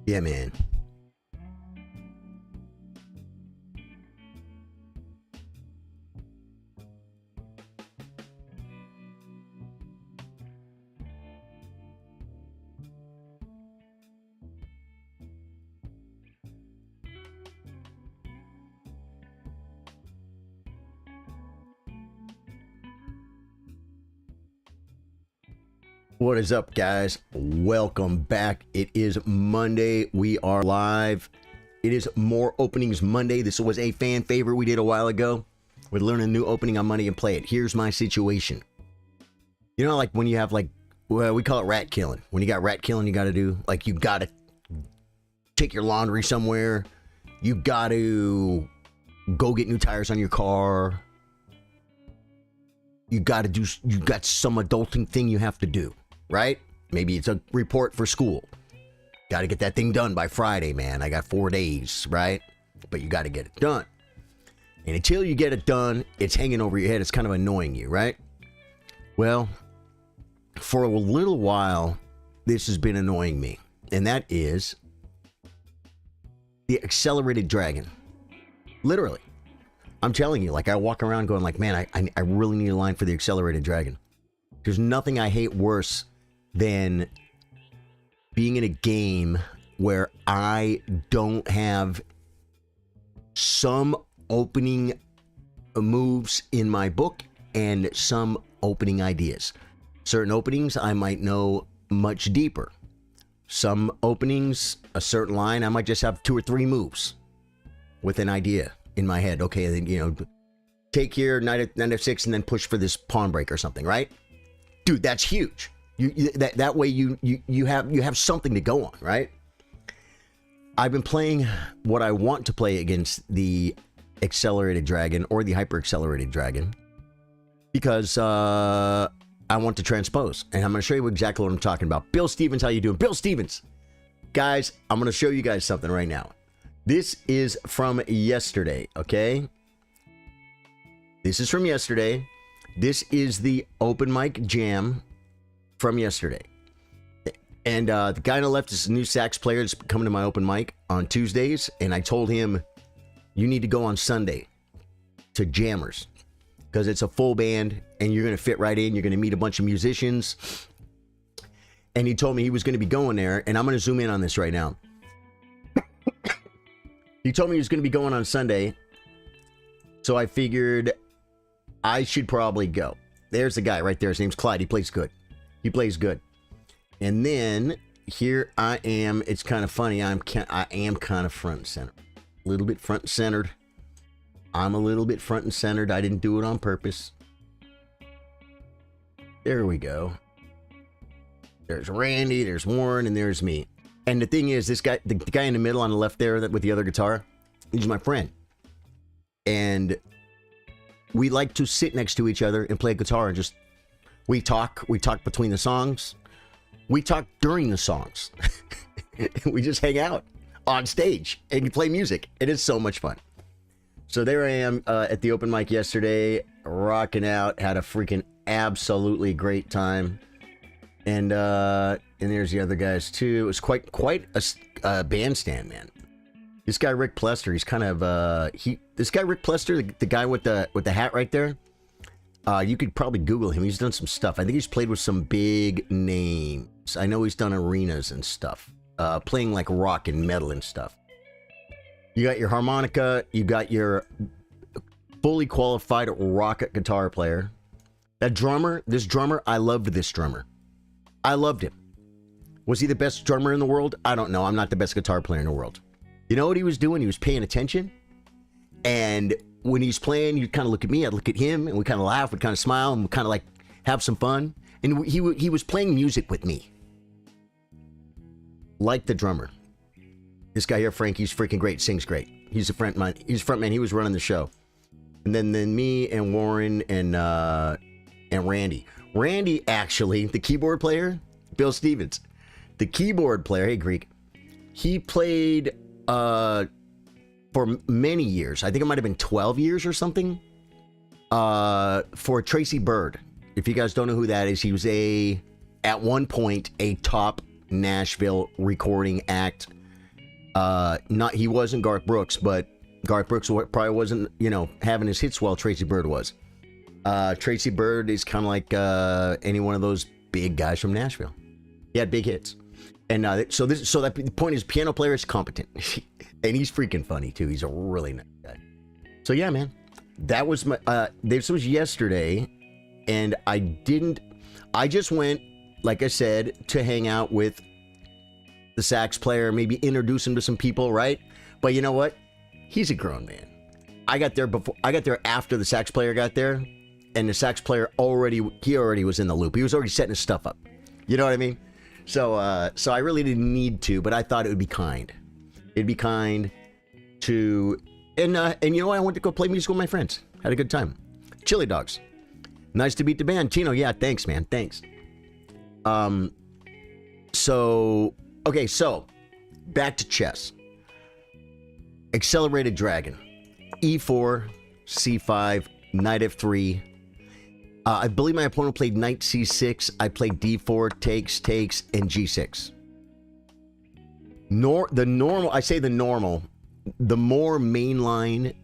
Yeah, man. What is up, guys? Welcome back. It is Monday. We are live. It is More Openings Monday. This was a fan favorite we did a while ago. We're learning a new opening on Monday and play it. Here's my situation. You know, like when you have well, we call it rat killing. When you got rat killing, you got to do, like, you got to take your laundry somewhere. You got to go get new tires on your car. You got some adulting thing you have to do. Right? Maybe it's a report for school. Got to get that thing done by Friday, man. I got 4 days, right? But you got to get it done. And until you get it done, it's hanging over your head. It's kind of annoying you, right? Well, for a little while, this has been annoying me. And that is the accelerated dragon. Literally. I'm telling you, like, I walk around going like, man, I really need a line for the accelerated dragon. There's nothing I hate worse than being in a game where I don't have some opening moves in my book and some opening ideas. Certain openings I might know much deeper. Some openings, a certain line, I might just have 2 or 3 moves with an idea in my head. Okay, then, you know, take here, knight f6, and then push for this pawn break or something, right? Dude, that's huge. That way you have something to go on, right? I've been playing what I want to play against the accelerated dragon or the hyper accelerated dragon because I want to transpose, and I'm going to show you exactly what I'm talking about. Bill Stevens, how you doing? Bill Stevens, guys, I'm going to show you guys something right now. This is from yesterday, okay? This is from yesterday. This is the open mic jam from yesterday. And the guy on the left is a new sax player that's coming to my open mic on Tuesdays. And I told him, you need to go on Sunday to Jammers because it's a full band and you're going to fit right in. You're going to meet a bunch of musicians. And he told me he was going to be going there. And I'm going to zoom in on this right now. He told me he was going to be going on Sunday. So I figured I should probably go. There's the guy right there. His name's Clyde. He plays good. He plays good. And then here I am. It's kind of funny. I am kind of front and center. A little bit front and centered. I'm a little bit front and centered. I didn't do it on purpose. There we go. There's Randy, there's Warren, and there's me. And the thing is, this guy, the guy in the middle on the left there with the other guitar, he's my friend. And we like to sit next to each other and play guitar and just, we talk between the songs. We talk during the songs. We just hang out on stage and play music. It is so much fun. So there I am at the open mic yesterday, rocking out, had a freaking absolutely great time. And there's the other guys too. It was quite a bandstand, man. This guy Rick Plester, he's kind of this guy Rick Plester, the guy with the hat right there. You could probably Google him. He's done some stuff. I think he's played with some big names. I know he's done arenas and stuff, playing like rock and metal and stuff. You got your harmonica. You got your fully qualified rock guitar player. That drummer, this drummer, I loved this drummer. I loved him. Was he the best drummer in the world? I don't know. I'm not the best guitar player in the world. You know what he was doing? He was paying attention. And when he's playing, you'd kind of look at me, I'd look at him, and we kind of laugh, we'd kind of smile, and we'd kind of like have some fun. And he was playing music with me. Like the drummer. This guy here, Frank, he's freaking great, sings great. He's a frontman. He's a frontman. He was running the show. And then me and Warren and Randy. Randy, actually, the keyboard player, Bill Stevens. The keyboard player, hey, Greek. He played for many years. I think it might have been 12 years or something. For Tracy Bird. If you guys don't know who that is, he was at one point, a top Nashville recording act. Not he wasn't Garth Brooks, but Garth Brooks probably wasn't, having his hits while Tracy Byrd was. Tracy Byrd is kind of like any one of those big guys from Nashville. He had big hits. And so that the point is, piano player is competent. And he's freaking funny, too. He's a really nice guy. So, yeah, man. That was this was yesterday. And I just went, like I said, to hang out with the sax player, maybe introduce him to some people, right? But you know what? He's a grown man. I got there after the sax player got there, and the sax player already was in the loop. He was already setting his stuff up. You know what I mean? So I really didn't need to, but I thought it would be kind. It'd be kind to, and you know what? I went to go play music with my friends. Had a good time. Chili Dogs. Nice to meet the band. Tino, yeah, thanks, man. Thanks. So back to chess. Accelerated Dragon. E4, C5, Knight F3. I believe my opponent played Knight C6. I played D4, takes, and G6. The more mainline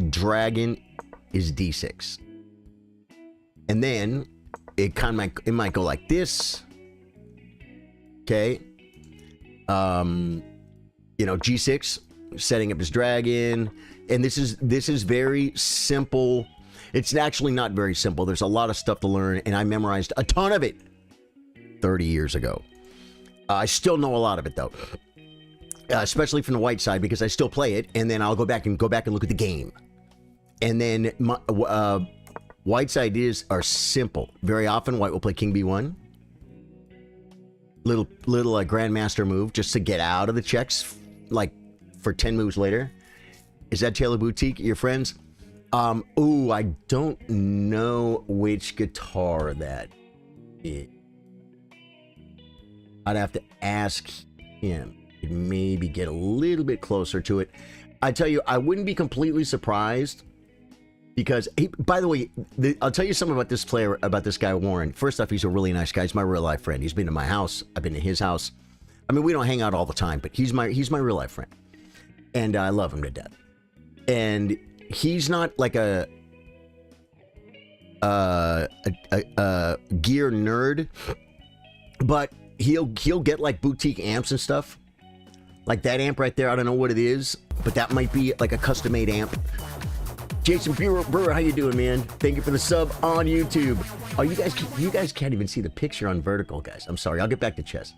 dragon is D6. And then it might go like this. Okay. G6, setting up his dragon. And this is very simple. It's actually not very simple. There's a lot of stuff to learn, and I memorized a ton of it 30 years ago. I still know a lot of it, though. Especially from the white side, because I still play it, and then I'll go back and look at the game. And then white's ideas are simple. Very often, white will play King B1. Little grandmaster move just to get out of the checks, like for 10 moves later. Is that Taylor Boutique, your friends? I don't know which guitar that is. I'd have to ask him. Maybe get a little bit closer to it. I tell you, I wouldn't be completely surprised because, by the way, I'll tell you something about this player, about this guy, Warren. First off, he's a really nice guy. He's my real life friend. He's been to my house. I've been to his house. I mean, we don't hang out all the time, but he's my real life friend. And I love him to death. And he's not like a gear nerd, but he'll get like boutique amps and stuff. Like that amp right there, I don't know what it is, but that might be like a custom-made amp. Jason Brewer, how you doing, man? Thank you for the sub on YouTube. Oh, you guys can't even see the picture on vertical, guys. I'm sorry. I'll get back to chess.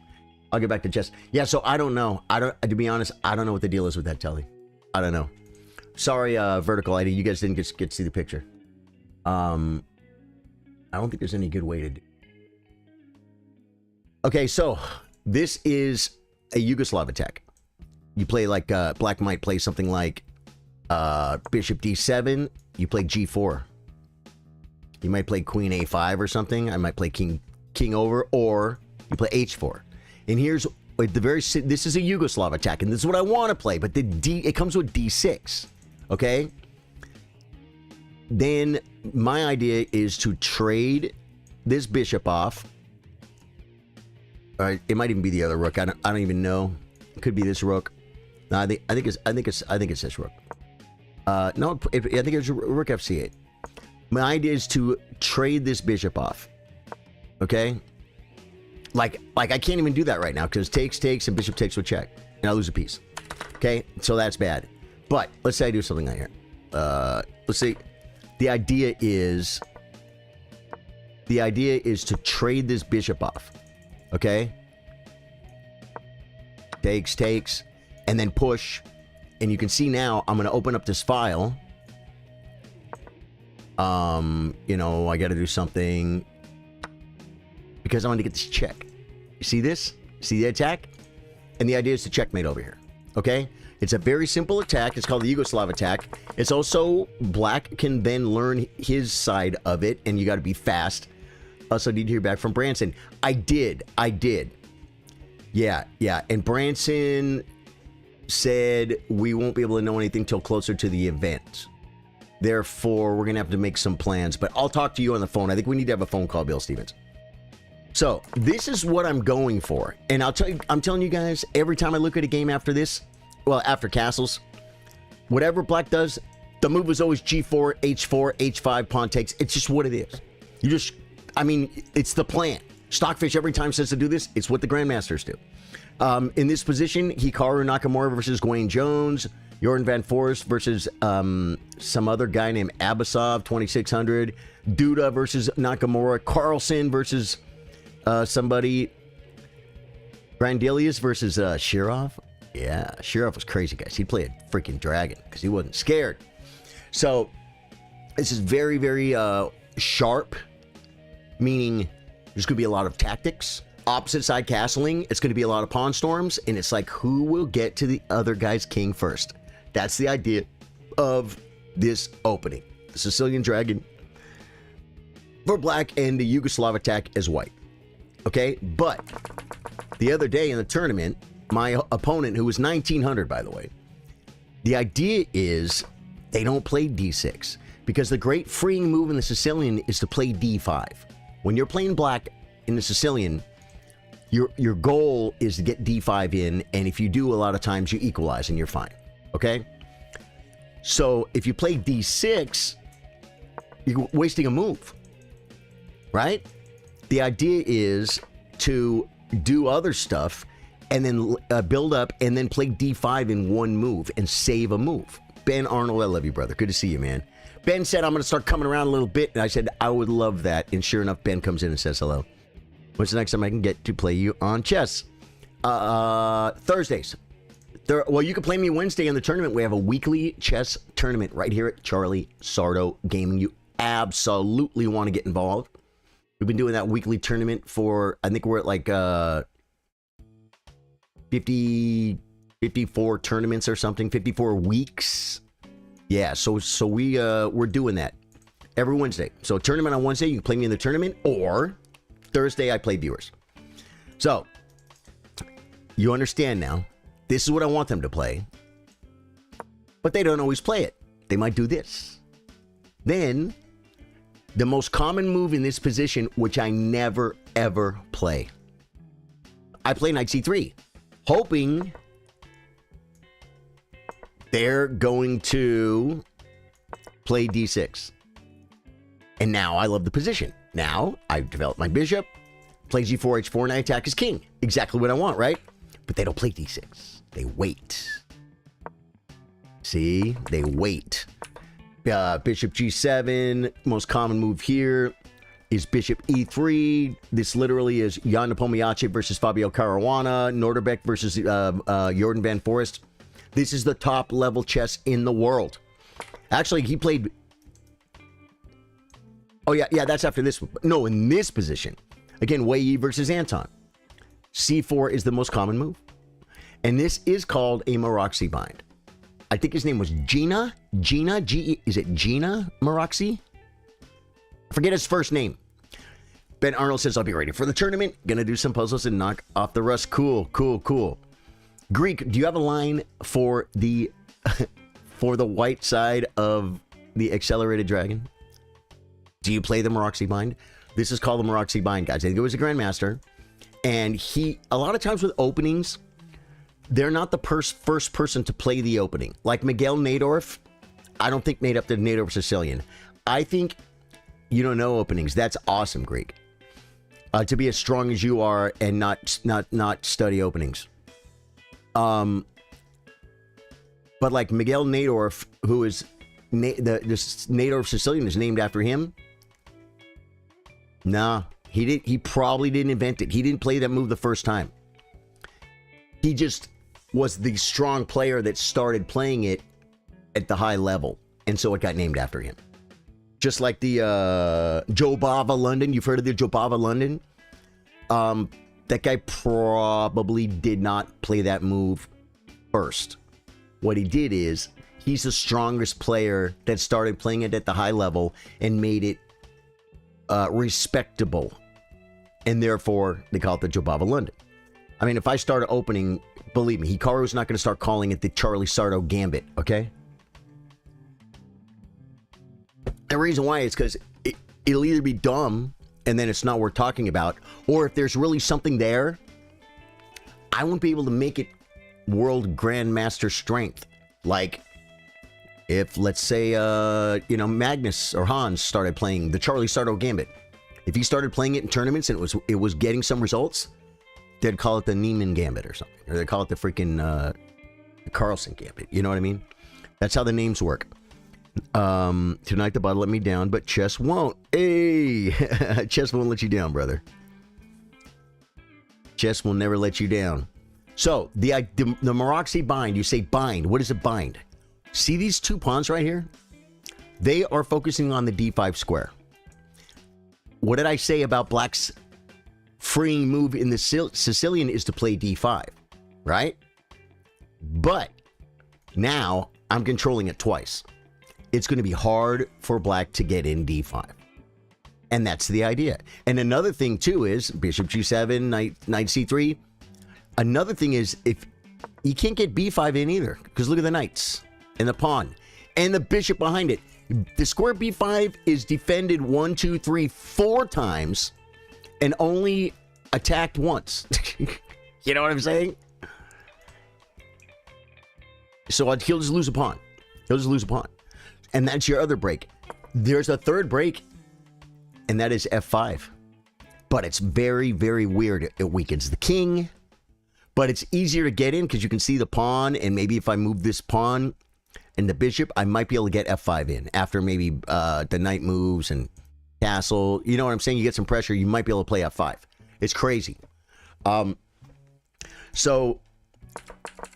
Yeah, so I don't know. To be honest, I don't know what the deal is with that telly. I don't know. Sorry, vertical. You guys didn't get to see the picture. I don't think there's any good way to do. Okay, so this is a Yugoslav attack. You play like black might play something like Bishop D7. You play G4. You might play Queen A5 or something. I might play King over, or you play H4. And here's this is a Yugoslav attack, and this is what I want to play. But it comes with D6. Okay. Then my idea is to trade this bishop off. All right, it might even be the other rook. I don't even know. It could be this rook. No, I think it's this rook. No, I think it's rook F8. My idea is to trade this bishop off. Okay. Like I can't even do that right now because takes and bishop takes with check, and I lose a piece. Okay, so that's bad. But let's say I do something like here. Let's see. The idea is to trade this bishop off. Okay. Takes, and then push. And you can see now I'm going to open up this file. I got to do something because I want to get this check. You see this? See the attack? And the idea is to checkmate over here. Okay? It's a very simple attack. It's called the Yugoslav attack. It's also black can then learn his side of it, and you got to be fast. Also need to hear back from Branson. I did. Yeah. And Branson said we won't be able to know anything till closer to the event. Therefore, we're going to have to make some plans. But I'll talk to you on the phone. I think we need to have a phone call, Bill Stevens. So this is what I'm going for. And I'm telling you guys, every time I look at a game after this, well, after castles, whatever black does, the move is always G4, H4, H5, pawn takes. It's just what it is. It's the plan. Stockfish every time says to do this. It's what the Grandmasters do. In this position, Hikaru Nakamura versus Dwayne Jones, Jordan Van Forest versus some other guy named Abasov, 2600, Duda versus Nakamura, Carlson versus somebody, Grandelius versus Shirov. Yeah, Shirov was crazy, guys. He played a freaking dragon because he wasn't scared. So this is very, very sharp, meaning there's going to be a lot of tactics. Opposite side castling, it's going to be a lot of pawn storms, and it's like, who will get to the other guy's king first? That's the idea of this opening. The Sicilian Dragon for black and the Yugoslav attack as white. Okay, but the other day in the tournament, my opponent, who was 1900 by the way, the idea is they don't play d6 because the great freeing move in the Sicilian is to play d5. When you're playing black in the Sicilian, your goal is to get d5 in, and if you do, a lot of times you equalize and you're fine. Okay? So if you play d6, you're wasting a move. Right? The idea is to do other stuff and then build up and then play d5 in one move and save a move. Ben Arnold, I love you, brother. Good to see you, man. Ben said, I'm going to start coming around a little bit. And I said, I would love that. And sure enough, Ben comes in and says hello. When's the next time I can get to play you on chess? Thursdays. Well, you can play me Wednesday in the tournament. We have a weekly chess tournament right here at Charly Sardo Gaming. You absolutely want to get involved. We've been doing that weekly tournament for, I think we're at like 54 tournaments or something, 54 weeks. Yeah, so we're doing that every Wednesday. So tournament on Wednesday, you can play me in the tournament, or Thursday I play viewers. So you understand now. This is what I want them to play. But they don't always play it. They might do this. Then the most common move in this position, which I never ever play. I play knight c3, hoping they're going to play d6. And now I love the position. Now I've developed my bishop, play g4, h4, and I attack as king. Exactly what I want, right? But they don't play d6. They wait. See? They wait. Bishop g7. Most common move here is bishop e3. This literally is Jan Nepomniachtchi versus Fabio Caruana. Norderbeck versus Jordan Van Forest. This is the top level chess in the world. Actually, he played... Oh, yeah, that's after this one. No, in this position. Again, Wei Yi versus Anton. c4 is the most common move. And this is called a Maroczy bind. I think his name was Gina. Is it Gina Maroczy? I forget his first name. Ben Arnold says, I'll be ready for the tournament. Gonna do some puzzles and knock off the rust. Cool. Greek, do you have a line for the for the white side of the accelerated dragon? Do you play the Maroczy bind? This is called the Maroczy bind, guys. I think it was a grandmaster. And he, a lot of times with openings, they're not the first person to play the opening. Like Miguel Nadorf, I don't think made up the Nadorf Sicilian. I think you don't know openings. That's awesome, Greek. To be as strong as you are and not study openings. But like Miguel Nadorf, who is the Nadorf Sicilian is named after him. Nah, he probably didn't invent it. He didn't play that move the first time. He just was the strong player that started playing it at the high level, and so it got named after him. Just like the Jobava London. You've heard of the Jobava London? That guy probably did not play that move first. What he did is, he's the strongest player that started playing it at the high level and made it respectable. And therefore, they call it the Jobava London. I mean, if I started opening, believe me, Hikaru's not going to start calling it the Charly Sardo Gambit, okay? The reason why is because it'll either be dumb and then it's not worth talking about. Or if there's really something there, I won't be able to make it world grandmaster strength. Like, if, let's say, Magnus or Hans started playing the Charly Sardo Gambit. If he started playing it in tournaments and it was getting some results, they'd call it the Neiman Gambit or something. Or they'd call it the freaking Carlson Gambit. You know what I mean? That's how the names work. Tonight the bottle let me down, but chess won't. Hey! Chess won't let you down, brother. Chess will never let you down. So, the Maroxy bind, you say bind. What does it bind? See these two pawns right here? They are focusing on the d5 square. What did I say about Black's freeing move in the Sicilian is to play d5, right? But now I'm controlling it twice. It's going to be hard for Black to get in d5. And that's the idea. And another thing too is bishop g7, knight c3. Another thing is if you can't get b5 in either, because look at the knights and the pawn and the bishop behind it. The square b5 is defended 1, 2, 3, 4 times and only attacked once. You know what I'm saying? So he'll just lose a pawn. He'll just lose a pawn. And that's your other break. There's a third break, and that is f5. But it's very, very weird. It weakens the king, but it's easier to get in because you can see the pawn, and maybe if I move this pawn and the bishop, I might be able to get f5 in after maybe the knight moves and castle. You know what I'm saying? You get some pressure, you might be able to play f5. It's crazy. So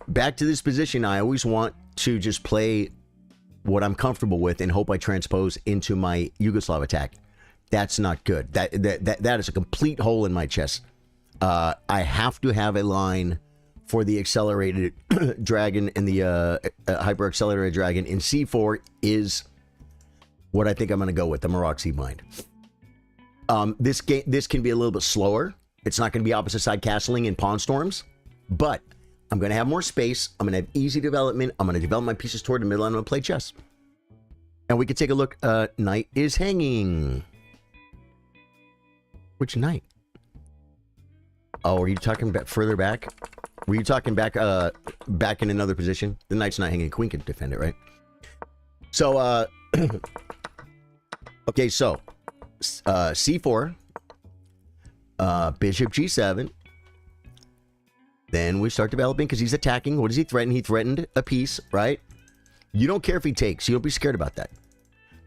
back to this position, I always want to just play what I'm comfortable with and hope I transpose into my Yugoslav attack. That's not good. That is a complete hole in my chess. I have to have a line for the accelerated dragon and the hyper accelerated dragon in c4 is what I think I'm going to go with, the Maroxy bind. This can be a little bit slower. It's not going to be opposite side castling and pawn storms, but I'm going to have more space. I'm going to have easy development. I'm going to develop my pieces toward the middle. I'm going to play chess. And we can take a look. Knight is hanging. Which knight? Oh, are you talking about further back? Were you talking back back in another position? The knight's not hanging. Queen can defend it, right? So, okay, so c4, bishop g7. Then we start developing because he's attacking. What does he threaten? He threatened a piece, right? You don't care if he takes. You don't be scared about that.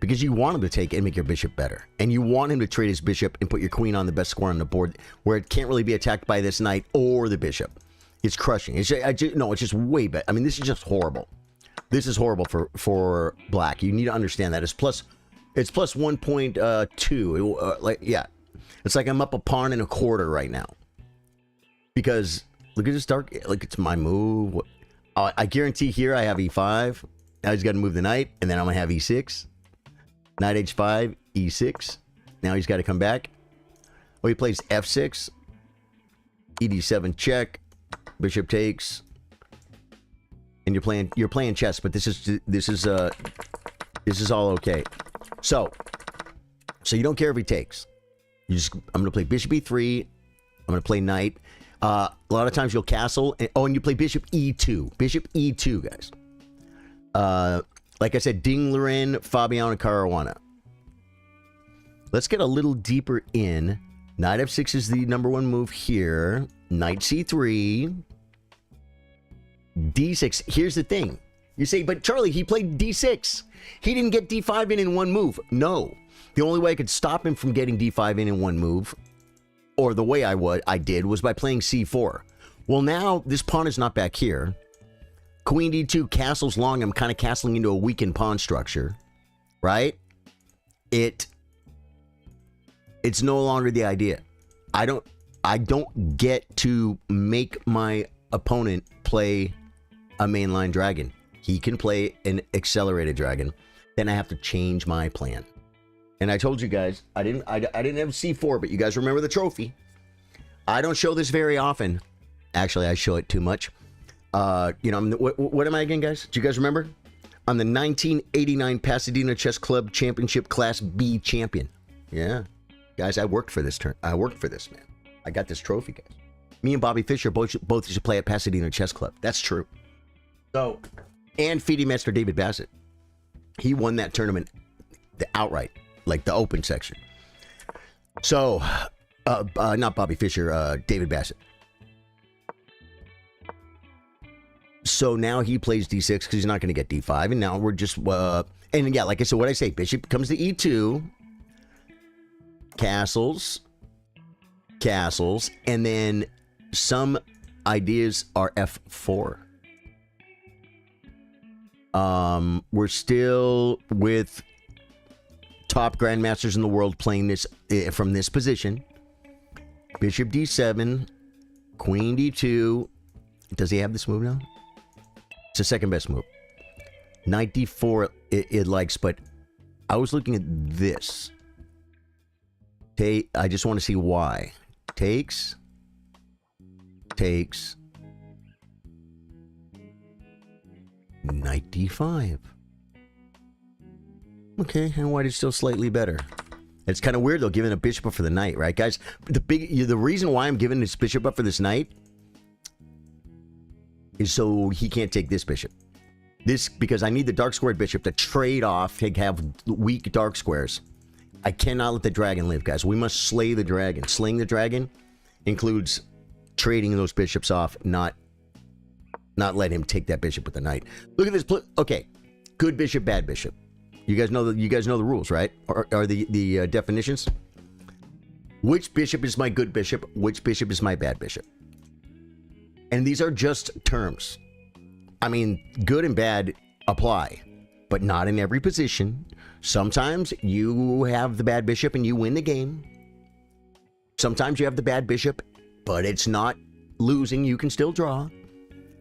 Because you want him to take and make your bishop better. And you want him to trade his bishop and put your queen on the best square on the board where it can't really be attacked by this knight or the bishop. It's crushing. It's just way better. I mean, this is just horrible. This is horrible for Black. You need to understand that. It's plus 1.2. Yeah. It's like I'm up a pawn and a quarter right now. Because look at this dark. Like, it's my move. I guarantee here I have e5. Now he's got to move the knight, and then I'm going to have e6. Knight h5, e6. Now he's got to come back. Oh, he plays f6. ed7 check. Bishop takes. And you're playing chess, but this is all okay. So you don't care if he takes. I'm going to play bishop e3. I'm going to play knight. A lot of times you'll castle. And you play bishop e2. Bishop e2, guys. Like I said, Ding Liren, Fabiano Caruana. Let's get a little deeper in. Knight f6 is the number one move here. Knight c3. d6. Here's the thing. You say, but Charlie, he played d6. He didn't get d5 in one move. No. The only way I could stop him from getting d5 in one move, or the way I did, was by playing c4. Well, now this pawn is not back here. Queen d2 castles long. I'm kind of castling into a weakened pawn structure, right? It's no longer the idea. I don't get to make my opponent play a mainline dragon. He can play an accelerated dragon. Then I have to change my plan. And I told you guys, I didn't have c4, but you guys remember the trophy. I don't show this very often. Actually, I show it too much. What am I again, guys? Do you guys remember? I'm the 1989 Pasadena Chess Club Championship Class B champion. Yeah. guys. I worked for this turn. I worked for this, man. I got this trophy, guys. Me and Bobby Fischer both used to play at Pasadena Chess Club. That's true. So, and FIDE Master David Bassett. He won that tournament outright, like the open section. So, not Bobby Fischer, David Bassett. So now he plays d6 because he's not going to get d5. And now we're just, and yeah, like I said, what I say, bishop comes to e2. Castles. And then some ideas are f4. We're still with top grandmasters in the world playing this from this position. Bishop d7. Queen d2. Does he have this move now? It's the second best move. Knight d4 it likes, but I was looking at this. I just want to see why. Takes. Knight d5. Okay, and white is still slightly better. It's kind of weird though, giving a bishop up for the knight, right, guys? The reason why I'm giving this bishop up for this knight is so he can't take this bishop. Because I need the dark squared bishop to trade off, to have weak dark squares. I cannot let the dragon live, guys. We must slay the dragon. Slaying the dragon includes trading those bishops off, not let him take that bishop with the knight. Look at this. Okay, good bishop, bad bishop. You guys know the rules, right? Or the definitions. Which bishop is my good bishop? Which bishop is my bad bishop? And these are just terms. I mean, good and bad apply, but not in every position. Sometimes you have the bad bishop and you win the game. Sometimes you have the bad bishop, but it's not losing. You can still draw.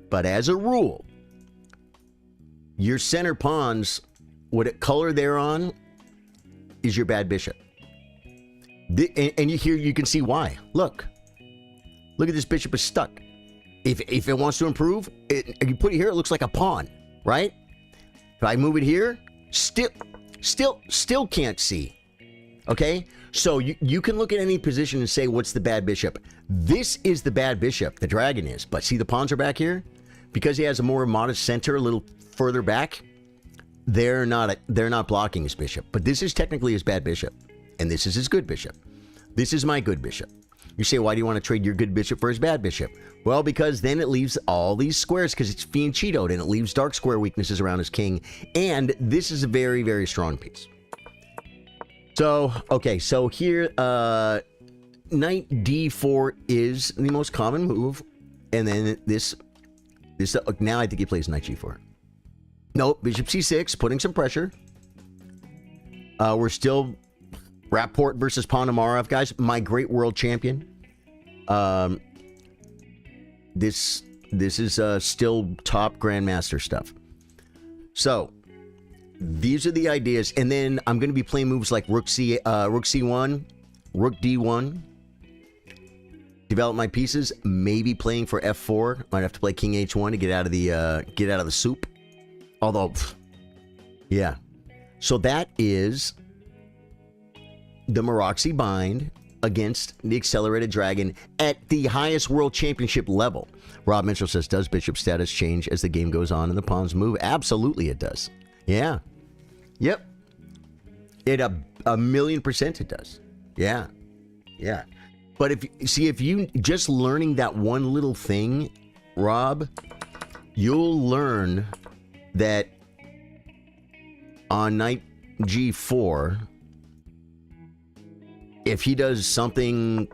But as a rule, your center pawns, what color they're on, is your bad bishop. And you can see why. Look at this bishop is stuck. If it wants to improve, you put it here, it looks like a pawn, right? If I move it here, still can't see. Okay? So you can look at any position and say, what's the bad bishop? This is the bad bishop, the dragon is. But see, the pawns are back here? Because he has a more modest center, a little further back, they're not blocking his bishop. But this is technically his bad bishop. And this is his good bishop. This is my good bishop. You say, why do you want to trade your good bishop for his bad bishop? Well, because then it leaves all these squares, because it's fianchettoed, and it leaves dark square weaknesses around his king. And this is a very, very strong piece. So, okay, so here, knight d4 is the most common move. And then this now I think he plays knight g4. Nope, bishop c6, putting some pressure. We're still Rapport versus Ponomarev, guys. My great world champion. This is still top grandmaster stuff. So these are the ideas, and then I'm going to be playing moves like rook c1, rook d1. Develop my pieces. Maybe playing for f4. Might have to play king h1 to get out of the soup. Although, yeah. So that is the Maroxy bind against the Accelerated Dragon at the highest world championship level. Rob Mitchell says, does bishop status change as the game goes on and the pawns move? Absolutely it does. Yeah. Yep. It a 1,000,000% it does. Yeah. Yeah. But if you just learning that one little thing, Rob, you'll learn that on knight g4, if he does something,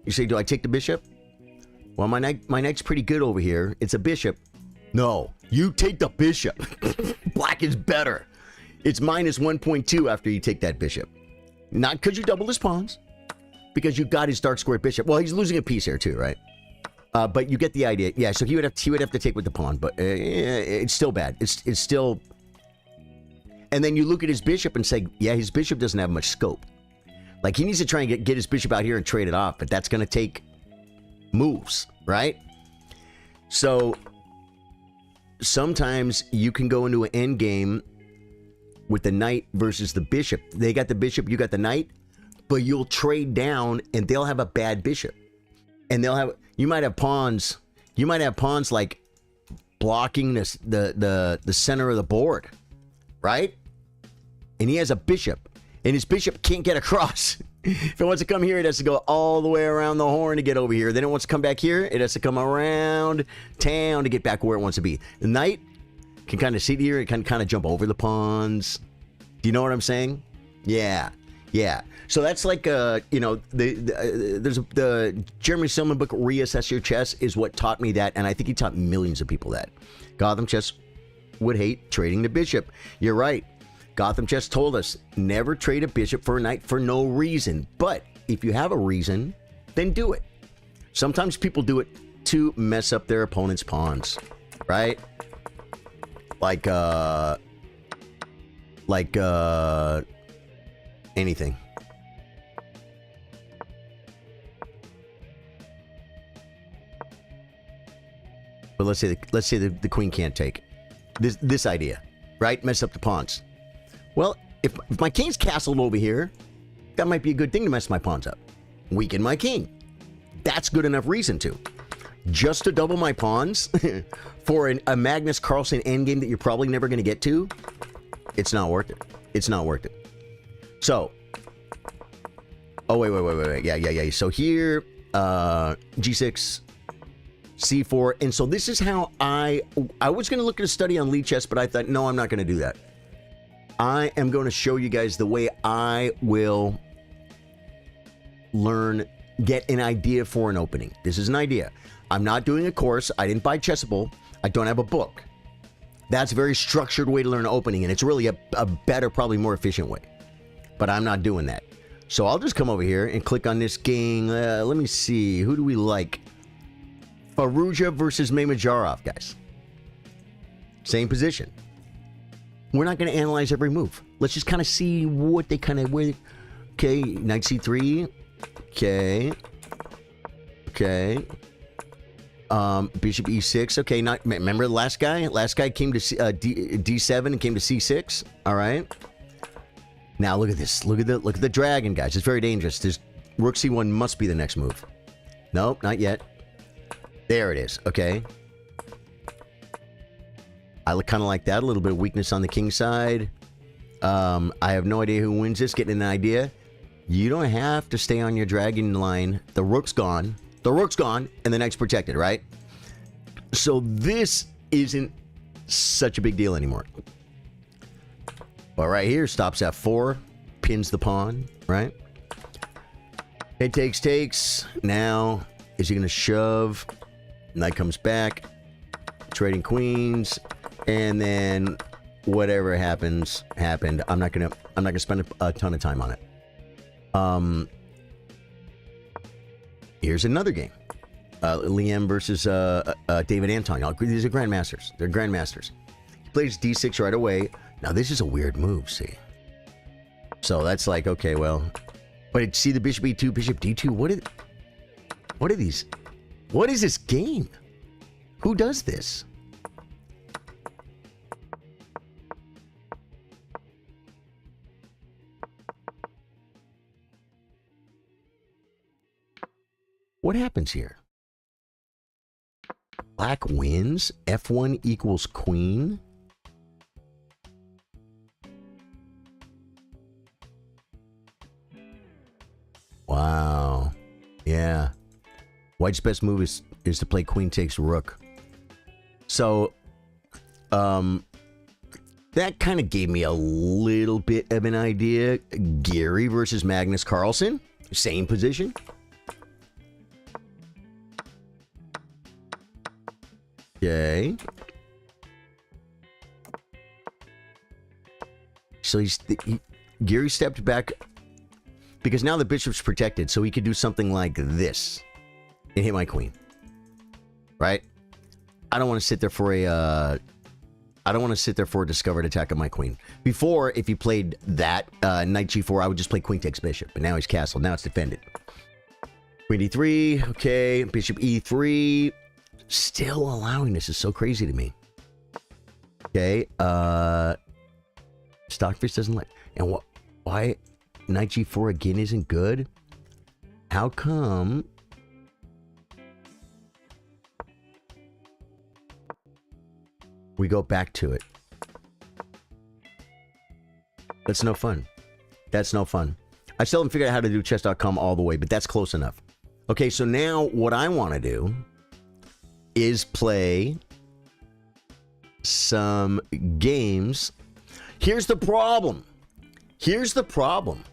you say, do I take the bishop? Well, my knight's pretty good over here. It's a bishop. No, you take the bishop. Black is better. It's minus 1.2 after you take that bishop. Not because you double his pawns, because you got his dark square bishop. Well, he's losing a piece here too, right? But you get the idea. Yeah, so he would have to take with the pawn, but it's still bad. It's still. And then you look at his bishop and say, yeah, his bishop doesn't have much scope. Like, he needs to try and get his bishop out here and trade it off, but that's going to take moves, right? So sometimes you can go into an end game with the knight versus the bishop. They got the bishop, you got the knight. but you'll trade down and they'll have a bad bishop. And you might have pawns like blocking the center of the board, right? And he has a bishop, and his bishop can't get across. If it wants to come here, it has to go all the way around the horn to get over here. Then it wants to come back here, it has to come around town to get back where it wants to be. The knight can kind of sit here, it can kind of jump over the pawns. Do you know what I'm saying? Yeah. So that's like there's the Jeremy Silman book, Reassess Your Chess, is what taught me that, and I think he taught millions of people that. Gotham Chess would hate trading the bishop. You're right. Gotham Chess told us never trade a bishop for a knight for no reason. But if you have a reason, then do it. Sometimes people do it to mess up their opponent's pawns, right? Like anything. But let's say the queen can't take this idea, right? Mess up the pawns. Well, if my king's castled over here, that might be a good thing to mess my pawns up. Weaken my king. That's good enough reason to. Just to double my pawns for a Magnus Carlsen endgame that you're probably never going to get to, it's not worth it. It's not worth it. So, oh, wait. Yeah. So here, G6, C4. And so this is how I was going to look at a study on lead chess, but I thought, no, I'm not going to do that. I am going to show you guys the way I will get an idea for an opening. This is an idea. I'm not doing a course. I didn't buy Chessable. I don't have a book. That's a very structured way to learn opening, and it's really a better, probably more efficient way. But I'm not doing that. So I'll just come over here and click on this game. Let me see. Who do we like? Faruja versus Maimajarov, guys. Same position. We're not going to analyze every move. Let's just kind of see what they kind of... Okay, knight c3. Okay. Bishop e6. Okay, remember the last guy? Last guy came to d7 and came to c6. All right. Now look at this. Look at the dragon, guys. It's very dangerous. This rook c1 must be the next move. Nope, not yet. There it is. Okay. I look kind of like that. A little bit of weakness on the king side. I have no idea who wins this. Getting an idea. You don't have to stay on your dragon line. The rook's gone. The rook's gone, and the knight's protected, right? So this isn't such a big deal anymore. But right here, stops f4, pins the pawn, right? It takes. Now, is he going to shove? Knight comes back. Trading queens. And then whatever happened. I'm not gonna spend a ton of time on it. Here's another game. Liam versus David Anton. These are grandmasters. They're grandmasters. He plays d6 right away. Now this is a weird move. See, so that's like, okay, well, but see the bishop e2, bishop d2. What are these? What is this game? Who does this? What happens here? Black wins. F1 equals queen. Wow. Yeah. White's best move is to play queen takes rook. So, that kind of gave me a little bit of an idea. Gary versus Magnus Carlsen. Same position. Okay. So Gary stepped back because now the bishop's protected, so he could do something like this and hit my queen. Right? I don't want to sit there for a discovered attack of my queen. Before, if he played that knight g4, I would just play queen takes bishop, but now he's castled. Now it's defended. Queen d3. Okay, bishop e3. Still allowing this is so crazy to me. Okay, Stockfish doesn't like, and why Knight G4 again isn't good? How come? We go back to it. That's no fun. That's no fun. I still haven't figured out how to do chess.com all the way, but that's close enough. Okay, so now what I want to do is play some games. Here's the problem. Here's the problem.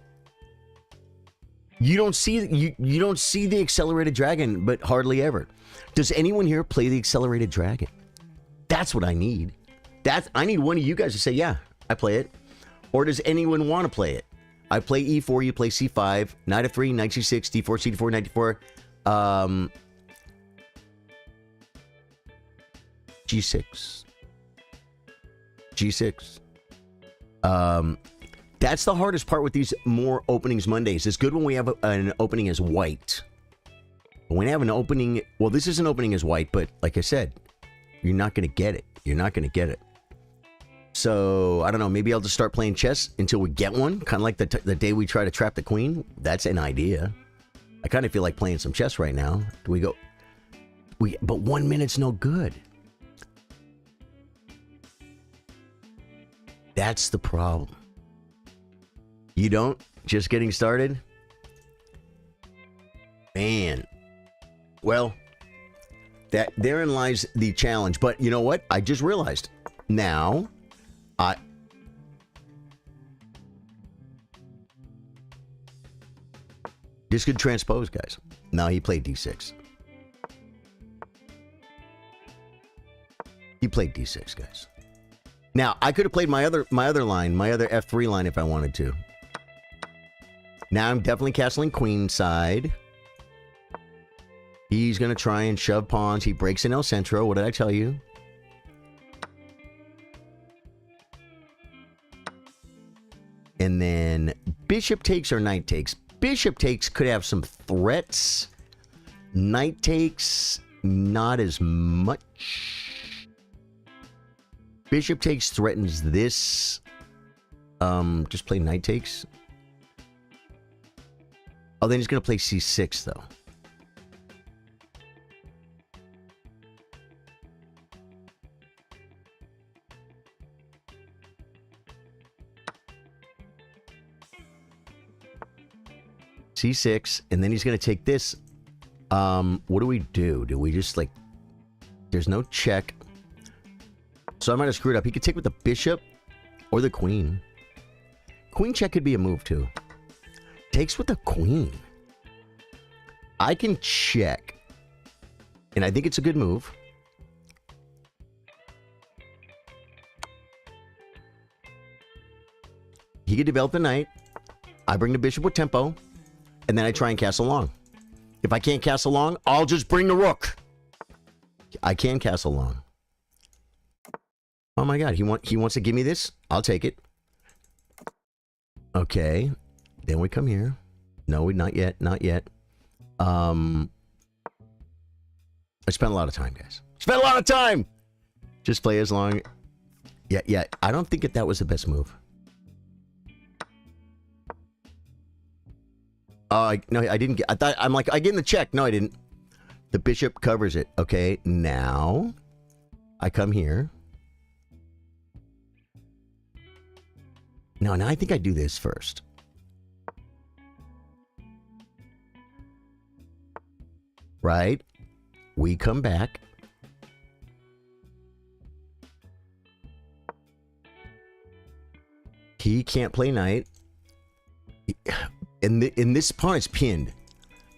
You don't see you don't see the Accelerated Dragon, but hardly ever. Does anyone here play the Accelerated Dragon? That's what I need. I need one of you guys to say, yeah, I play it. Or does anyone want to play it? I play E4, you play C5, Knight F3, Knight C6, D4, C4, Knight D4, G6. G6. That's the hardest part with these more openings Mondays. It's good when we have an opening as white. But when we have an opening, well, this is an opening as white, but like I said, you're not going to get it. You're not going to get it. So, I don't know, maybe I'll just start playing chess until we get one. Kind of like the day we try to trap the queen. That's an idea. I kind of feel like playing some chess right now. Do we go? But 1 minute's no good. That's the problem. You don't? Just getting started? Man. Well, therein lies the challenge. But you know what? I just realized. Now, this could transpose, guys. Now he played D6. He played D6, guys. Now, I could have played my other line, my other F3 line if I wanted to. Now I'm definitely castling queenside. He's going to try and shove pawns. He breaks in El Centro. What did I tell you? And then bishop takes or knight takes. Bishop takes could have some threats. Knight takes, not as much. Bishop takes threatens this. Just play knight takes. Oh, then he's going to play C6, though. C6, and then he's going to take this. What do we do? Do we just, like... There's no check. So I might have screwed up. He could take with the bishop or the queen. Queen check could be a move, too. Takes with the queen. I can check. And I think it's a good move. He could develop the knight. I bring the bishop with tempo. And then I try and castle long. If I can't castle long, I'll just bring the rook. I can castle long. Oh my god, he wants to give me this? I'll take it. Okay. Then we come here. No, not yet. Not yet. I spent a lot of time, guys. Spent a lot of time! Just play as long. Yeah. I don't think that was the best move. No, I didn't get... I'm like, I gave him the check. No, I didn't. The bishop covers it. Okay, now... I come here. No, now I think I do this first. Right? We come back. He can't play knight. And this pawn is pinned.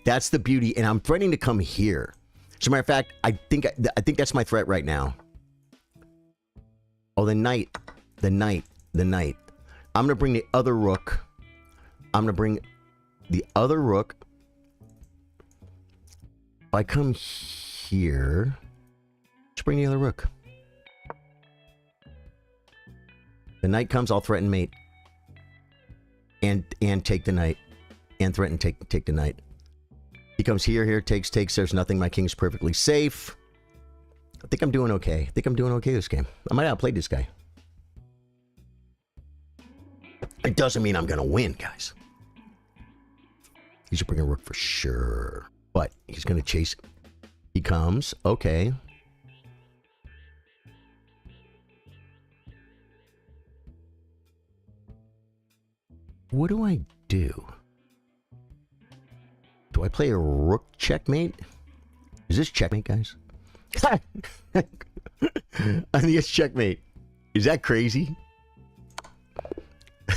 That's the beauty. And I'm threatening to come here. As a matter of fact, I think that's my threat right now. Oh, the knight. The knight. The knight. I'm going to bring the other rook. I'm going to bring the other rook. If I come here, just bring the other rook. The knight comes, I'll threaten mate. And take the knight. And threaten take the knight. He comes here, takes. There's nothing. My king's perfectly safe. I think I'm doing okay. I think I'm doing okay this game. I might outplay this guy. It doesn't mean I'm going to win, guys. He should bring a rook for sure. But he's going to chase. He comes. Okay. What do I do? Do I play a rook checkmate? Is this checkmate, guys? I think it's checkmate. Is that crazy?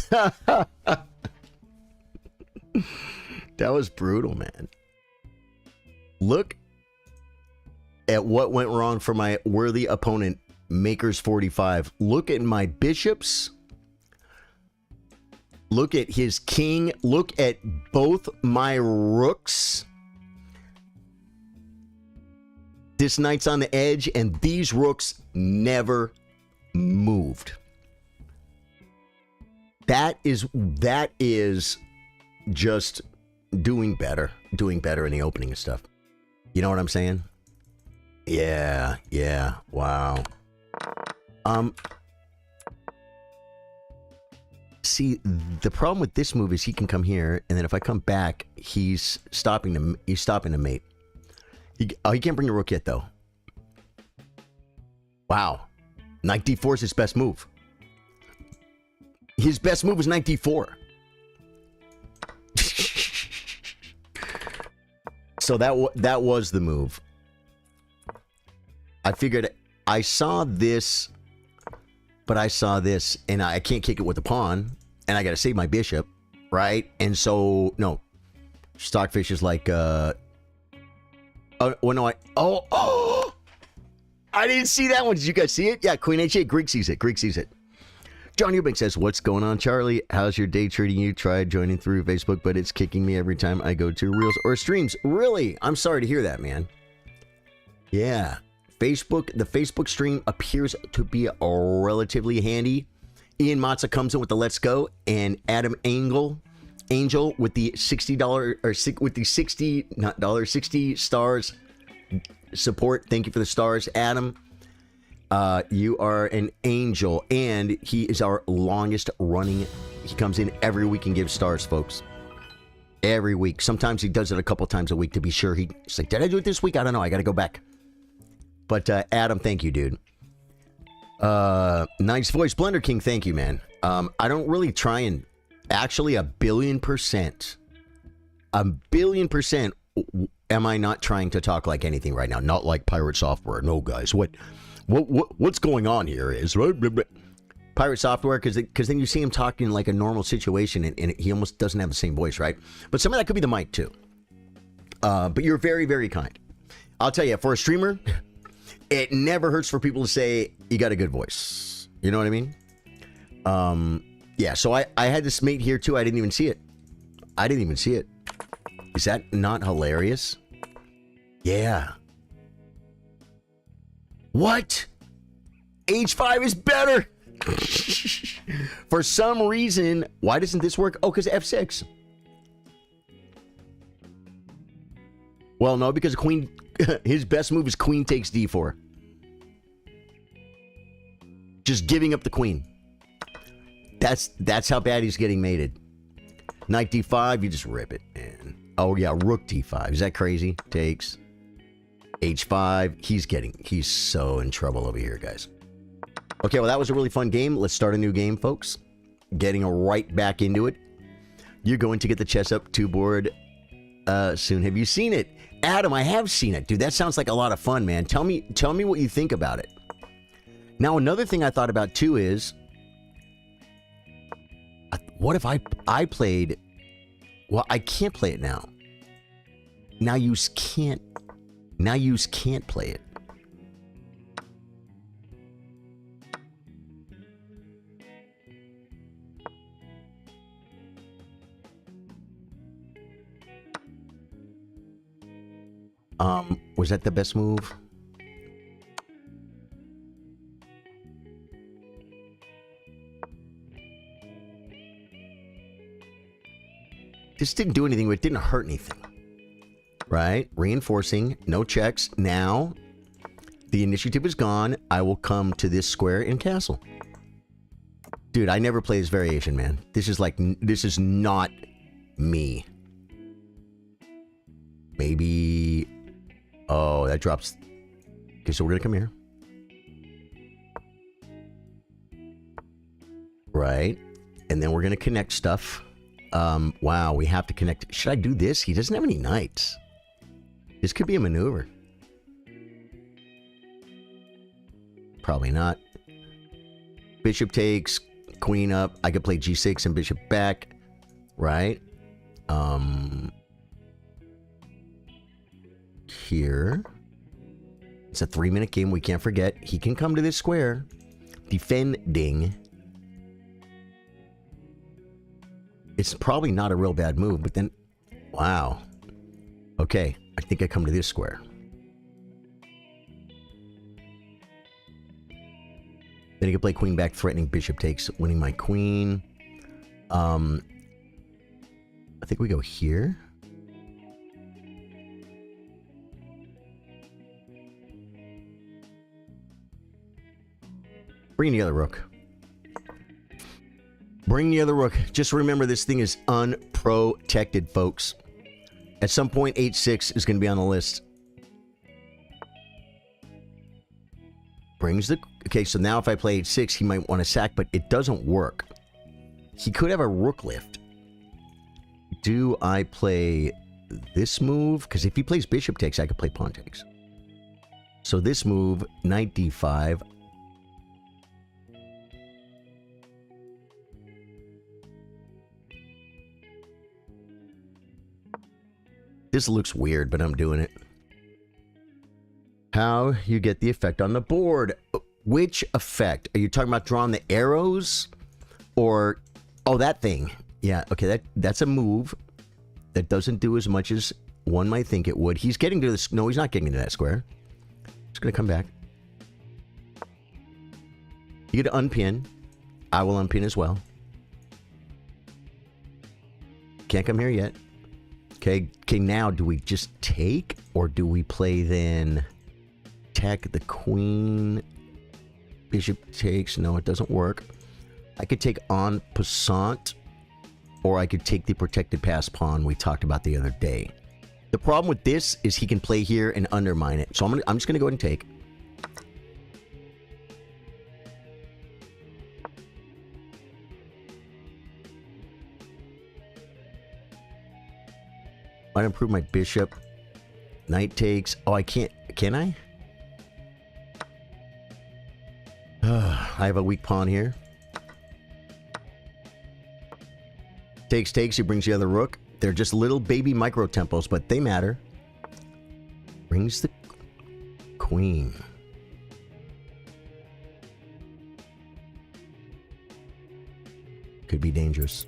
That was brutal, man. Look at what went wrong for my worthy opponent, Makers 45. Look at my bishops. Look at his king. Look at both my rooks. This knight's on the edge, and these rooks never moved. That is just doing better in the opening and stuff. You know what I'm saying? Yeah, wow. See, the problem with this move is he can come here, and then if I come back, he's stopping the mate. He can't bring the rook yet, though. Wow. Knight d4 is his best move. His best move is knight d4. So that was the move. I figured I saw this, but I saw this, and I can't kick it with the pawn, and I got to save my bishop, right? And so, no. Stockfish is like, I didn't see that one. Did you guys see it? Yeah, Queen H8. Greek sees it. John Eubank says, what's going on, Charlie? How's your day treating you? Tried joining through Facebook, but it's kicking me every time I go to Reels or streams. Really? I'm sorry to hear that, man. Yeah. The Facebook stream appears to be relatively handy. Ian Matza comes in with the let's go, and Adam Angel with the $60 or with the 60 not dollar 60 stars support. Thank you for the stars, Adam. You are an angel, and he is our longest running. He comes in every week and gives stars, folks. Every week. Sometimes he does it a couple times a week to be sure. He's like, did I do it this week? I don't know. I got to go back. But Adam, thank you, dude. Nice voice, Blender King. Thank you, man. I don't really try and actually 1,000,000,000%. 1,000,000,000% am I not trying to talk like anything right now? Not like Pirate Software. No, guys. What's going on here is Pirate Software, because then you see him talking like a normal situation, and he almost doesn't have the same voice, right? But some of that could be the mic too. But you're very, very kind. I'll tell you, for a streamer, it never hurts for people to say you got a good voice. You know what I mean? Yeah. So I had this mate here too. I didn't even see it. Is that not hilarious? Yeah. What? H5 is better. For some reason, why doesn't this work? Oh, because F6. Well, no, because queen. His best move is queen takes d4. Just giving up the queen. That's how bad he's getting mated. Knight d5, you just rip it, man. Oh yeah, rook d5. Is that crazy? Takes. H5. He's so in trouble over here, guys. Okay, well, that was a really fun game. Let's start a new game, folks. Getting right back into it. You're going to get the chess up 2 board soon. Have you seen it? Adam, I have seen it. Dude, that sounds like a lot of fun, man. Tell me what you think about it. Now, another thing I thought about, too, is... what if I played... Well, I can't play it now. Now yous can't play it. Was that the best move? This didn't do anything, but it didn't hurt anything. Right? Reinforcing, no checks. Now, the initiative is gone. I will come to this square in castle. Dude, I never play this variation, man. This is not me. Maybe... Oh, that drops... Okay, so we're going to come here. Right. And then we're going to connect stuff. Wow, we have to connect... Should I do this? He doesn't have any knights. This could be a maneuver. Probably not. Bishop takes, queen up. I could play g6 and bishop back. Right? Here. It's a 3-minute game. We can't forget. He can come to this square. Defending. It's probably not a real bad move, but then... Wow. Okay. I think I come to this square. Then he can play queen back, threatening bishop takes, winning my queen. I think we go here. Bring the other rook. Bring the other rook. Just remember, this thing is unprotected, folks. At some point, h6 is going to be on the list. Brings the... Okay, so now if I play h6, he might want to sack, but it doesn't work. He could have a rook lift. Do I play this move? Because if he plays bishop takes, I could play pawn takes. So this move, knight d5. This looks weird, but I'm doing it. How you get the effect on the board. Which effect? Are you talking about drawing the arrows? Or... Oh, that thing. Yeah, okay, that's a move that doesn't do as much as one might think it would. He's getting to this... No, he's not getting to that square. Just going to come back. You get to unpin. I will unpin as well. Can't come here yet. Okay, now do we just take? Or do we play then... Attack the queen? Bishop takes. No, it doesn't work. I could take en passant. Or I could take the protected pass pawn we talked about the other day. The problem with this is he can play here and undermine it. So I'm just going to go ahead and take. Might improve my bishop. Knight takes. Oh, I can't. Can I? I have a weak pawn here. Takes, he brings the other rook. They're just little baby micro tempos, but they matter. Brings the queen. Could be dangerous.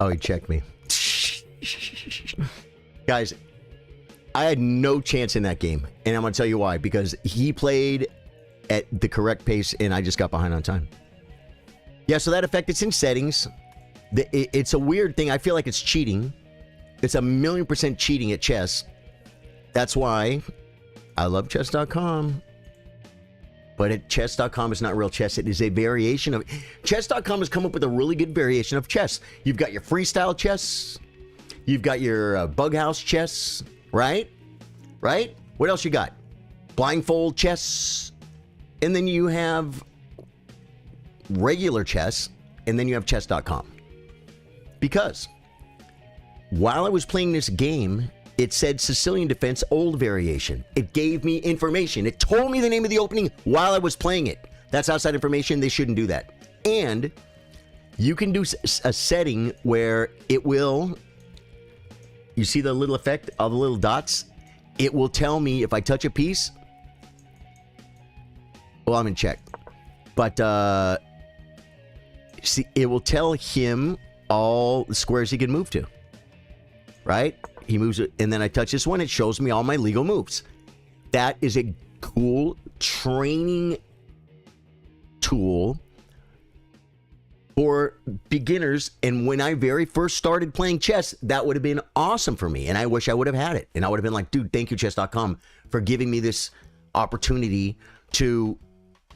Oh, he checked me. Guys, I had no chance in that game. And I'm going to tell you why. Because he played at the correct pace and I just got behind on time. Yeah, so that effect, it's in settings. It's a weird thing. I feel like it's cheating. It's 1,000,000% cheating at chess. That's why I love chess.com. But at chess.com is not real chess. It is a variation of... Chess.com has come up with a really good variation of chess. You've got your freestyle chess. You've got your bug house chess. Right? Right? What else you got? Blindfold chess. And then you have regular chess. And then you have chess.com. Because while I was playing this game... It said Sicilian Defense, old variation. It gave me information. It told me the name of the opening while I was playing it. That's outside information. They shouldn't do that. And you can do a setting where it will You see the little effect, all the little dots? It will tell me if I touch a piece. Well, I'm in check. But, see, it will tell him all the squares he can move to. Right? He moves it, and then I touch this one. It shows me all my legal moves. That is a cool training tool for beginners. And when I very first started playing chess, that would have been awesome for me. And I wish I would have had it. And I would have been like, dude, thank you, chess.com, for giving me this opportunity to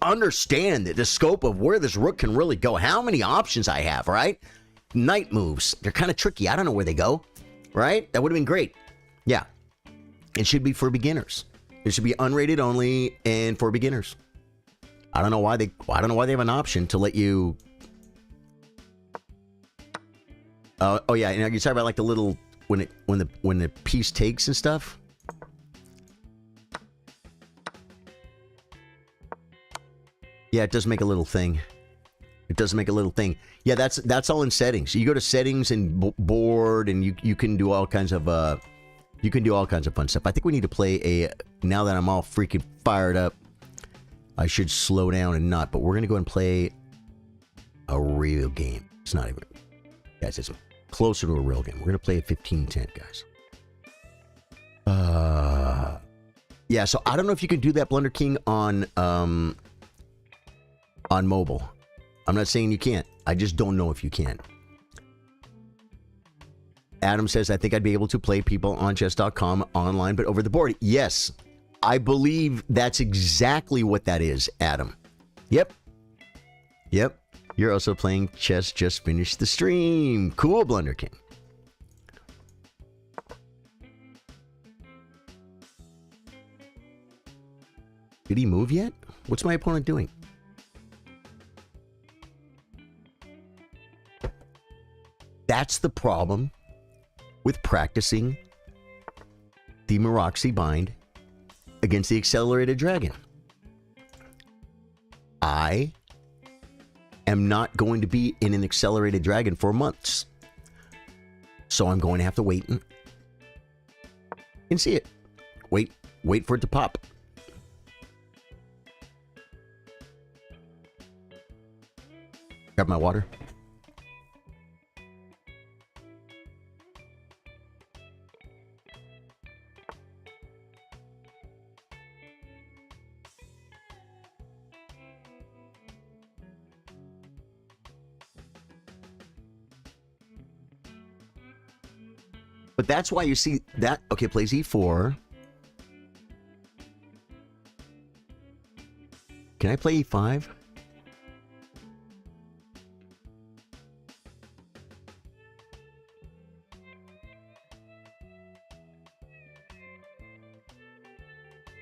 understand the scope of where this rook can really go. How many options I have, right? Knight moves. They're kind of tricky. I don't know where they go, right? That would have been great. Yeah. It should be for beginners. It should be unrated only and for beginners. I don't know why they have an option to let you. Oh yeah, and you talk about like the little when the piece takes and stuff. Yeah, it does make a little thing. It does make a little thing. Yeah, that's all in settings. You go to settings and board, and you can do all kinds of fun stuff. I think we need to play now that I'm all freaking fired up. I should slow down and not, but we're gonna go and play a real game. It's not even, guys. It's closer to a real game. We're gonna play a 15-10, guys. Yeah. So I don't know if you can do that, Blunder King, on mobile. I'm not saying you can't. I just don't know if you can. Adam says, I think I'd be able to play people on chess.com online, but over the board. Yes, I believe that's exactly what that is, Adam. Yep. You're also playing chess, just finished the stream. Cool, Blunder King. Did he move yet? What's my opponent doing? That's the problem with practicing the Meroxy bind against the accelerated dragon. I am not going to be in an accelerated dragon for months. So I'm going to have to wait and see it. Wait for it to pop. Grab my water. But that's why you see that. Okay, plays e4. Can I play e5? I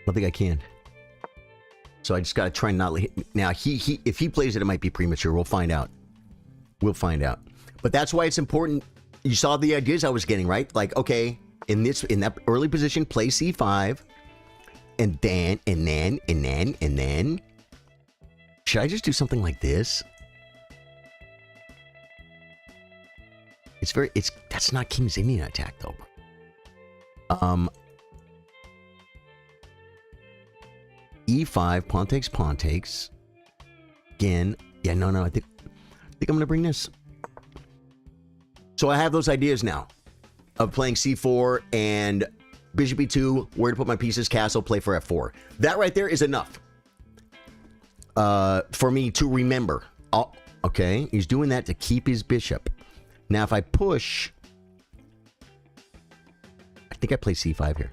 don't think I can. So I just got to try not to. Now, if he plays it, it might be premature. We'll find out. But that's why it's important. You saw the ideas I was getting, right? Like, okay, in that early position, play c5, and then. Should I just do something like this? That's not King's Indian attack though. E5, pawn takes. Again, yeah, no. I think I'm gonna bring this. So I have those ideas now of playing c4 and bishop e2, where to put my pieces, castle, play for f4. That right there is enough for me to remember. Oh, okay, he's doing that to keep his bishop. Now, if I push, I think I play c5 here.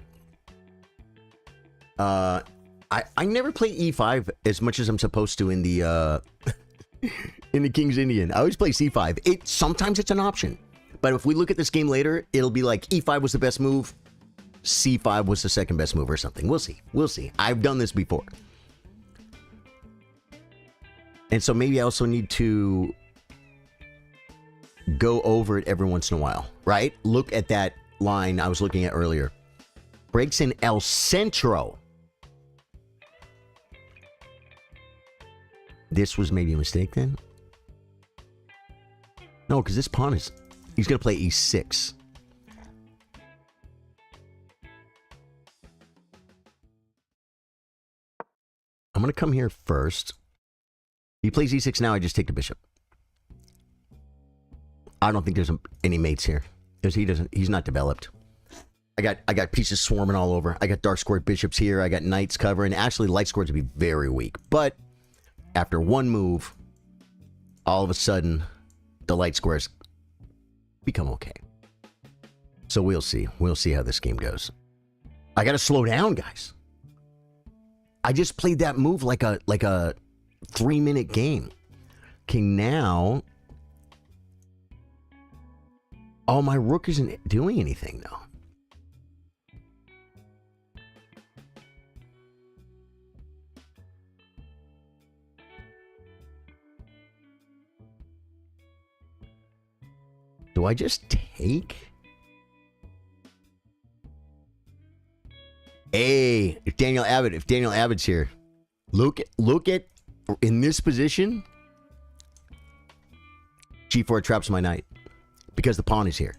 I never play e5 as much as I'm supposed to in the in the King's Indian. I always play c5. Sometimes it's an option. But if we look at this game later, it'll be like e5 was the best move, c5 was the second best move or something. We'll see. I've done this before. And so maybe I also need to go over it every once in a while, right? Look at that line I was looking at earlier. Breaks in El Centro. This was maybe a mistake then? No, because this pawn is... He's going to play e6. I'm going to come here first. He plays e6 now, I just take the bishop. I don't think there's any mates here. Because he's not developed. I got pieces swarming all over. I got dark squared bishops here. I got knights covering. Actually, light squares would be very weak. But after one move, all of a sudden, the light squares become okay. So we'll see. We'll see how this game goes. I got to slow down, guys. I just played that move like a 3-minute game. Okay, now... Oh, my rook isn't doing anything, though. Do I just take? Hey, if Daniel Abbott's here, look at in this position, G4 traps my knight because the pawn is here.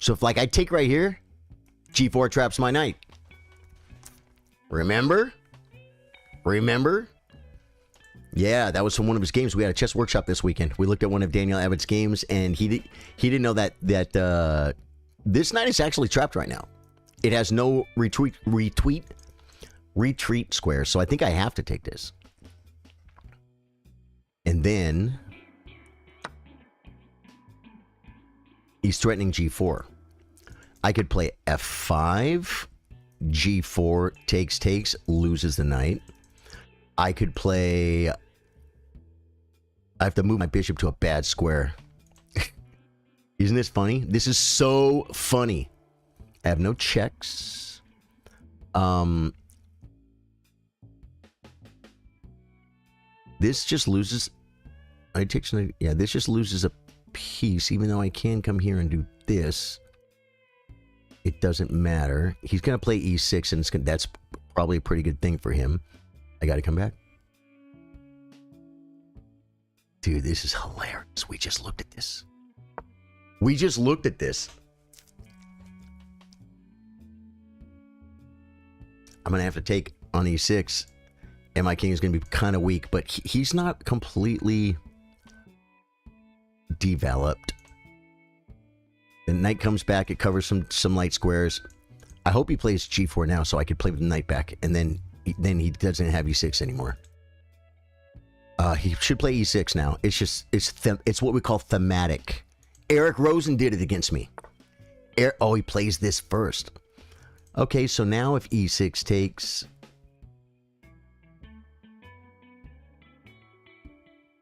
So if like I take right here, G4 traps my knight. Remember? Yeah, that was from one of his games. We had a chess workshop this weekend. We looked at one of Daniel Abbott's games, and he didn't know that this knight is actually trapped right now. It has no retreat square, so I think I have to take this. And then he's threatening G4. I could play F5, G4 takes, loses the knight. I could play... I have to move my bishop to a bad square. Isn't this funny? This is so funny. I have no checks. This just loses... this just loses a piece, even though I can come here and do this. It doesn't matter. He's going to play E6, and that's probably a pretty good thing for him. I got to come back. Dude, this is hilarious. We just looked at this. I'm going to have to take on E6, and my king is going to be kind of weak, but he's not completely developed. The knight comes back. It covers some light squares. I hope he plays G4 now so I could play with the knight back, and then he doesn't have E6 anymore. He should play E6 now. It's what we call thematic. Eric Rosen did it against me. He plays this first. Okay, so now if E6 takes...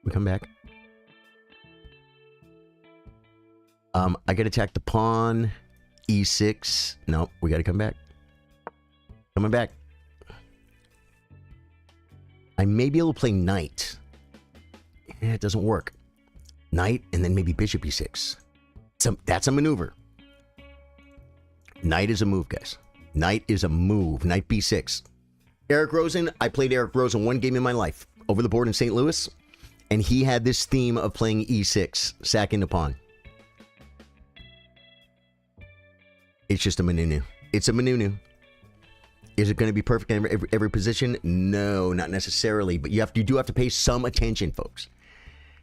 We come back. I gotta attack the pawn. E6. No, we gotta come back. Coming back. I may be able to play knight. It doesn't work. Knight, and then maybe bishop E6. That's a maneuver. Knight is a move, guys. Knight is a move. Knight B6. Eric Rosen, I played Eric Rosen one game in my life over the board in St. Louis, and he had this theme of playing E6, sacking the pawn. It's just a manunu. It's a manunu. Is it going to be perfect in every position? No, not necessarily, but you do have to pay some attention, folks.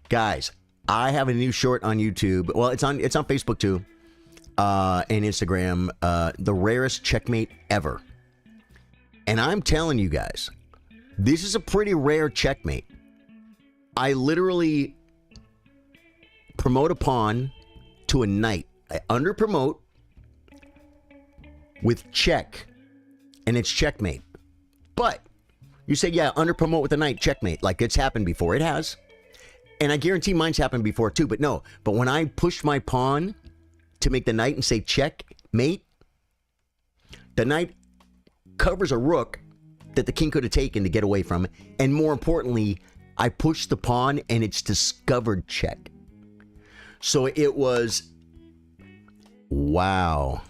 Guys, I have a new short on YouTube. Well, it's on Facebook too. And Instagram, the rarest checkmate ever. And I'm telling you guys, this is a pretty rare checkmate. I literally promote a pawn to a knight. I under promote with check, and it's checkmate. But you say, yeah, under promote with a knight, checkmate. Like it's happened before. It has. And I guarantee mine's happened before too, but no. But when I push my pawn to make the knight and say checkmate, the knight covers a rook that the king could have taken to get away from. And more importantly, I push the pawn and it's discovered check. So it was, wow.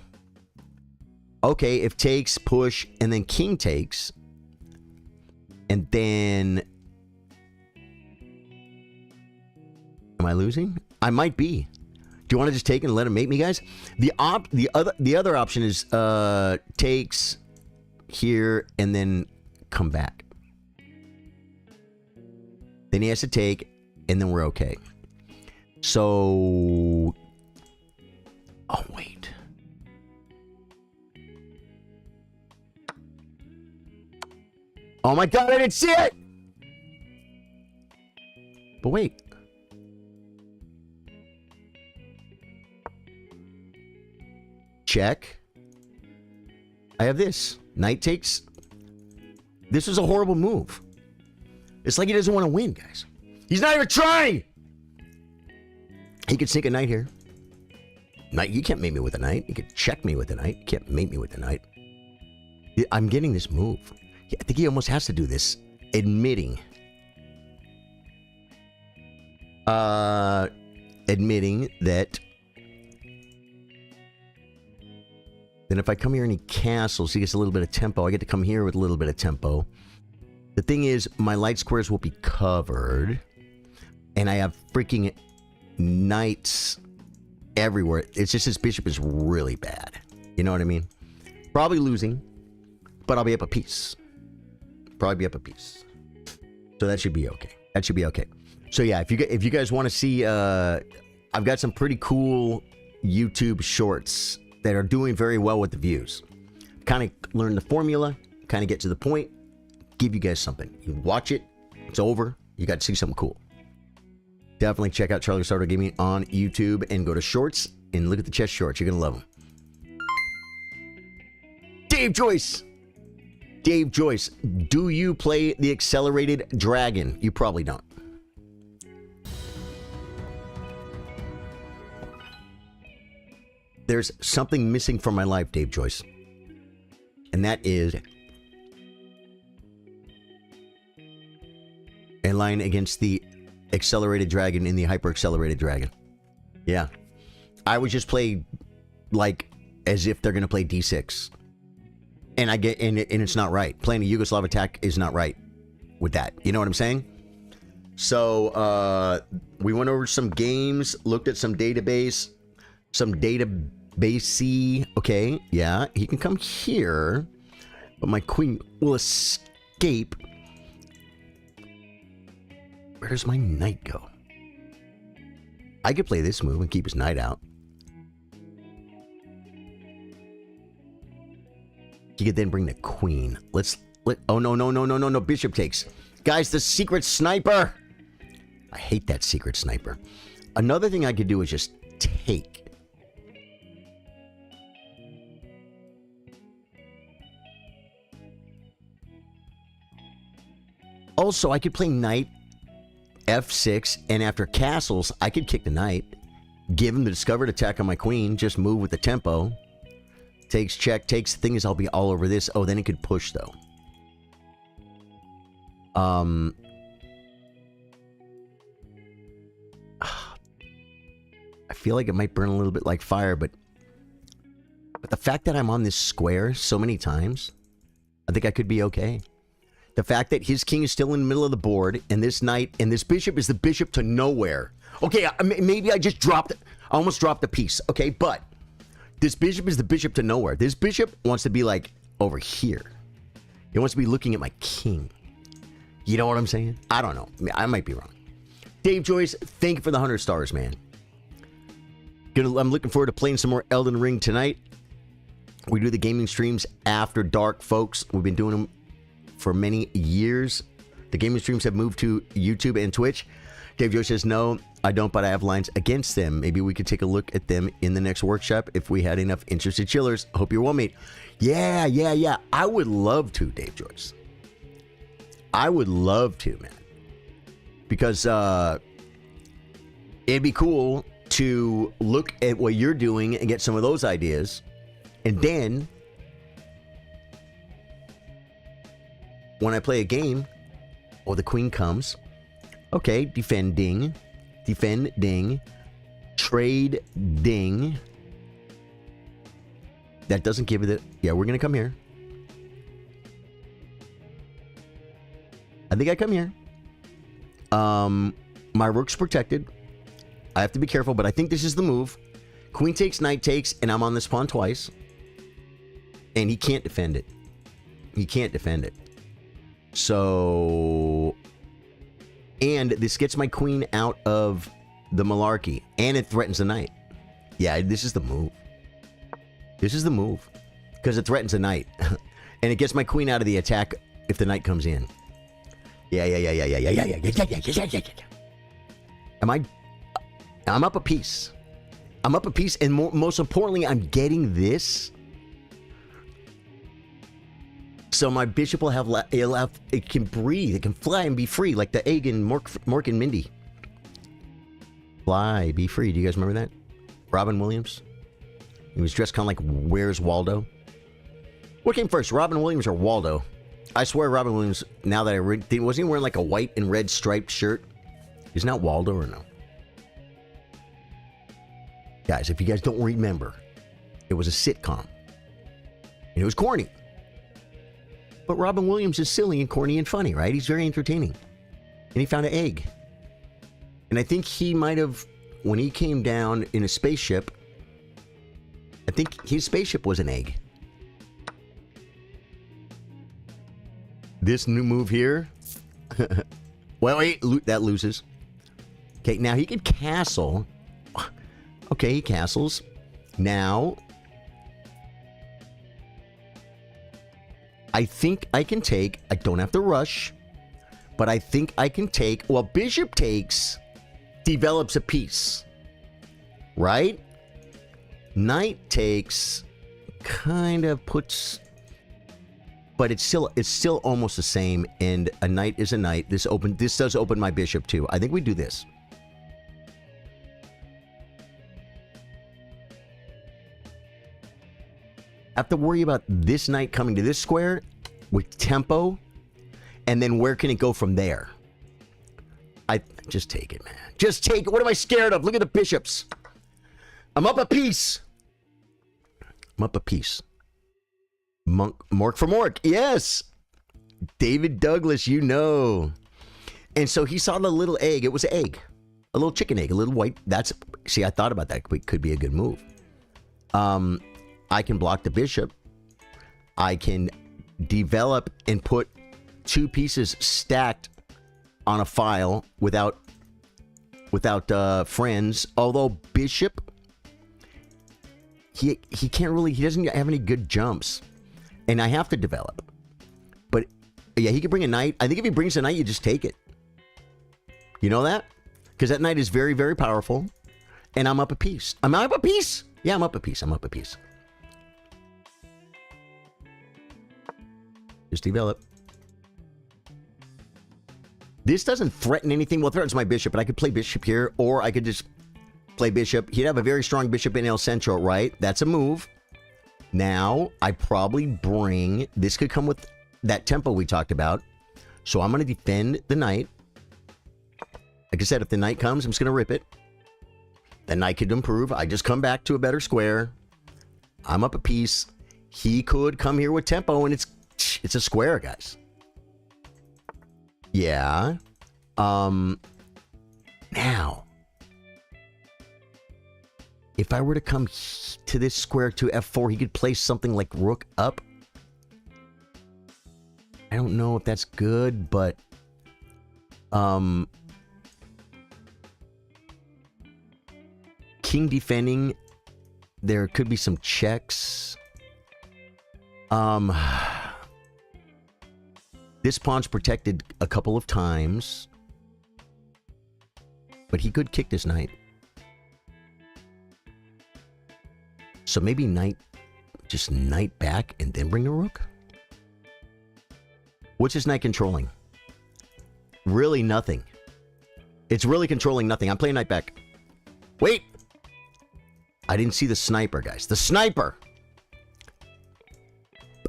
Okay, if takes, push, and then king takes. And then... Am I losing? I might be. Do you want to just take it and let him mate me, guys? The other option is takes here and then come back. Then he has to take, and then we're okay. So... Oh, wait. Oh my god, I didn't see it! But wait. Check. I have this. Knight takes. This was a horrible move. It's like he doesn't want to win, guys. He's not even trying! He could sink a knight here. Knight, you can't mate me with a knight. You could check me with a knight. You can't mate me with a knight. I'm getting this move. I think he almost has to do this. Admitting that then if I come here and he castles, he gets a little bit of tempo. I get to come here with a little bit of tempo. The thing is, my light squares will be covered, and I have freaking knights everywhere. It's just his bishop is really bad. You know what I mean? Probably losing, but I'll be up a piece. Probably be up a piece. So that should be okay. That should be okay. So yeah, if you guys want to see, I've got some pretty cool YouTube shorts that are doing very well with the views. Kind of learn the formula, kind of get to the point, give you guys something. You watch it, it's over, you got to see something cool. Definitely check out Charly Sardo Gaming on YouTube and go to Shorts and look at the chess shorts. You're going to love them. Dave Joyce! Dave Joyce, do you play the Accelerated Dragon? You probably don't. There's something missing from my life, Dave Joyce. And that is a line against the Accelerated Dragon in the Hyper Accelerated Dragon. Yeah. I would just play like as if they're going to play D6. And it's not right. Playing a Yugoslav attack is not right with that. You know what I'm saying? So we went over some games, looked at some database, okay, yeah, he can come here, but my queen will escape. Where does my knight go? I could play this move and keep his knight out. He could then bring the queen. Oh, no, bishop takes. Guys, the secret sniper! I hate that secret sniper. Another thing I could do is just take. Also, I could play knight f6, and after castles, I could kick the knight, give him the discovered attack on my queen, just move with the tempo. Takes, check, takes. The thing is, I'll be all over this. Oh, then it could push, though. I feel like it might burn a little bit like fire, but the fact that I'm on this square so many times, I think I could be okay. The fact that his king is still in the middle of the board, and this knight, and this bishop is the bishop to nowhere. Okay, maybe I just dropped it. I almost dropped the piece, okay? But this bishop is the bishop to nowhere. This bishop wants to be, like, over here. He wants to be looking at my king. You know what I'm saying? I don't know. I might be wrong. Dave Joyce, thank you for the 100 stars, man. I'm looking forward to playing some more Elden Ring tonight. We do the gaming streams after dark, folks. We've been doing them for many years. The gaming streams have moved to YouTube and Twitch. Dave Joyce says, no, I don't, but I have lines against them. Maybe we could take a look at them in the next workshop if we had enough interested chillers. Hope you're well, mate. Yeah. I would love to, Dave Joyce. I would love to, man. Because it'd be cool to look at what you're doing and get some of those ideas. And then when I play a game, oh, the queen comes. Okay, defending, trading. That doesn't give it. Yeah, we're gonna come here. I think I come here. My rook's protected. I have to be careful, but I think this is the move. Queen takes, knight takes, and I'm on this pawn twice. And he can't defend it. He can't defend it. So And this gets my queen out of the malarkey. And it threatens the knight. Yeah, this is the move. This is the move. Because it threatens the knight. And it gets my queen out of the attack if the knight comes in. Yeah. I'm up a piece. I'm up a piece, and most importantly, I'm getting this. So my bishop will have, it can breathe, it can fly and be free, like the egg in Mork and Mindy. Fly, be free. Do you guys remember that? Robin Williams? He was dressed kind of like Where's Waldo? What came first, Robin Williams or Waldo? I swear Robin Williams, now that I read, wasn't he wearing like a white and red striped shirt? Isn't that Waldo or no? Guys, if you guys don't remember, it was a sitcom. And it was corny. But Robin Williams is silly and corny and funny, right? He's very entertaining. And he found an egg. And I think he might have, when he came down in a spaceship, I think his spaceship was an egg. This new move here. Well, wait, that loses. Okay, now he can castle. Okay, he castles. Now, I think I can take, I don't have to rush, but I think I can take, well, bishop takes, develops a piece, right? Knight takes, kind of puts, but it's still almost the same, and a knight is a knight. This does open my bishop too. I think we do this. Have to worry about this knight coming to this square with tempo, and then where can it go from there? I just take it, man. Just take it. What am I scared of? Look at the bishops. I'm up a piece. I'm up a piece. Mork for Mork. Yes. David Douglas, you know. And so he saw the little egg. It was an egg. A little chicken egg. A little white. See, I thought about that. It could be a good move. I can block the bishop. I can develop and put two pieces stacked on a file without friends. Although bishop, he can't really, he doesn't have any good jumps, and I have to develop. But yeah, he could bring a knight. I think if he brings a knight, you just take it. You know that? Because that knight is very, very powerful, and I'm up a piece. Am I up a piece? Yeah, I'm up a piece. I'm up a piece. Just develop. This doesn't threaten anything. Well, it threatens my bishop, but I could play bishop here, or I could just play bishop. He'd have a very strong bishop in El Centro, right? That's a move. Now, I probably bring... This could come with that tempo we talked about. So I'm going to defend the knight. Like I said, if the knight comes, I'm just going to rip it. The knight could improve. I just come back to a better square. I'm up a piece. He could come here with tempo, and it's a square, guys. Yeah. Now, if I were to come to this square to F4, he could place something like rook up. I don't know if that's good, but king defending, there could be some checks. This pawn's protected a couple of times, but he could kick this knight. So maybe knight, just knight back and then bring the rook? What's his knight controlling? Really nothing. It's really controlling nothing. I'm playing knight back. Wait! I didn't see the sniper, guys. The sniper!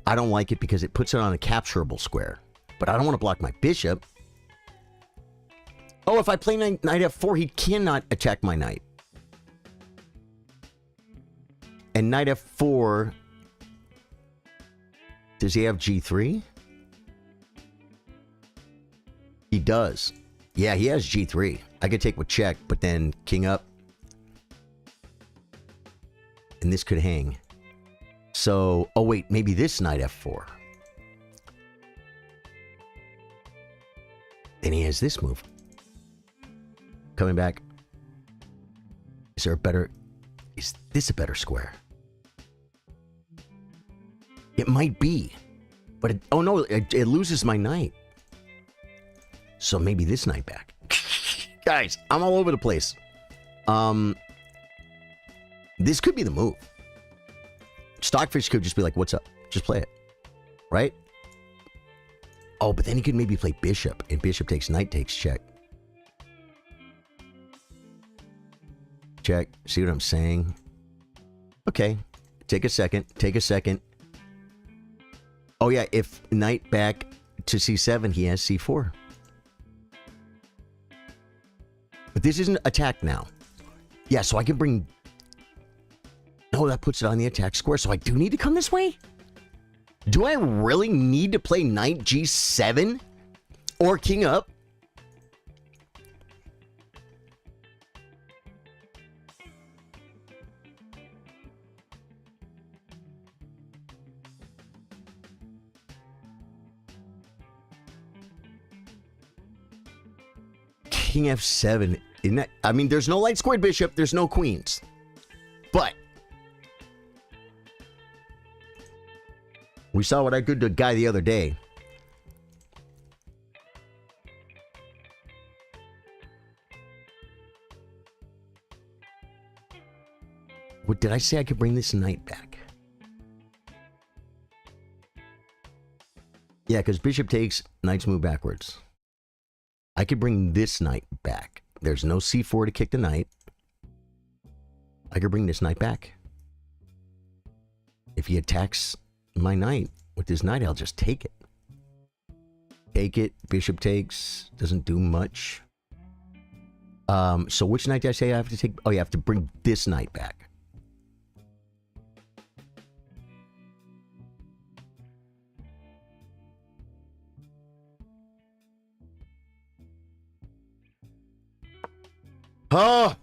I don't like it because it puts it on a capturable square. But I don't want to block my bishop. Oh, if I play knight f4, he cannot attack my knight. And knight f4... Does he have g3? He does. Yeah, he has g3. I could take with check, but then king up. And this could hang. So, oh wait, maybe this knight f4. Then he has this move. coming back. Is there a better... Is this a better square? It might be. But, oh no, it loses my knight. So maybe this knight back. Guys, I'm all over the place. This could be the move. Stockfish could just be like, what's up? Just play it. Right? Oh, but then he could maybe play bishop. And bishop takes knight takes check. Check. See what I'm saying? Okay. Take a second. Take a second. Oh yeah, if knight back to c7, he has c4. But this isn't attack now. Yeah, so I can bring... No, that puts it on the attack square, so I do need to come this way? Do I really need to play knight g7? Or king up? King f7. Isn't that, I mean, there's no light squared bishop. There's no queens. But we saw what I did to a guy the other day. What did I say? I could bring this knight back? Yeah, because bishop takes, knights move backwards. I could bring this knight back. There's no c4 to kick the knight. I could bring this knight back. If he attacks my knight with this knight, I'll just take it. Take it. Bishop takes. Doesn't do much. So which knight did I say I have to take? Oh, you have to bring this knight back. Oh!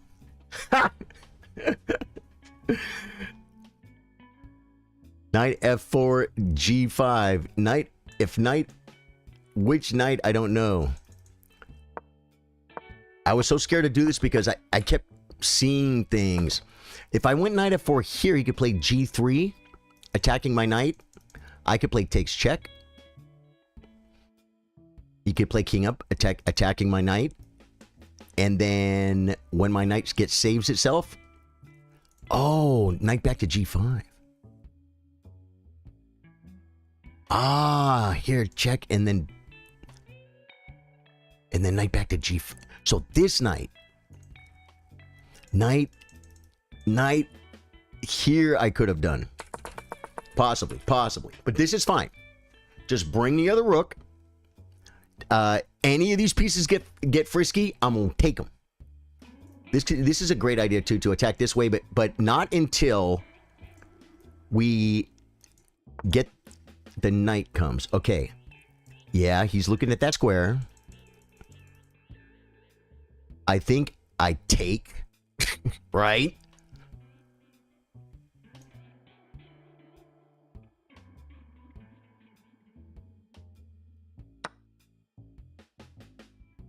Knight f4, g5. Knight, if knight, which knight, I don't know. I was so scared to do this because I kept seeing things. If I went knight f4 here, he could play g3, attacking my knight. I could play takes check. He could play king up, attacking my knight. And then when my knight saves itself, oh, knight back to g5. Ah, here, check, and then knight back to g5. So this knight, here I could have done. Possibly. But this is fine. Just bring the other rook. Any of these pieces get frisky, I'm gonna take them. This is a great idea too, to attack this way, but not until we get the knight comes. Okay, yeah, he's looking at that square. I think I take, right?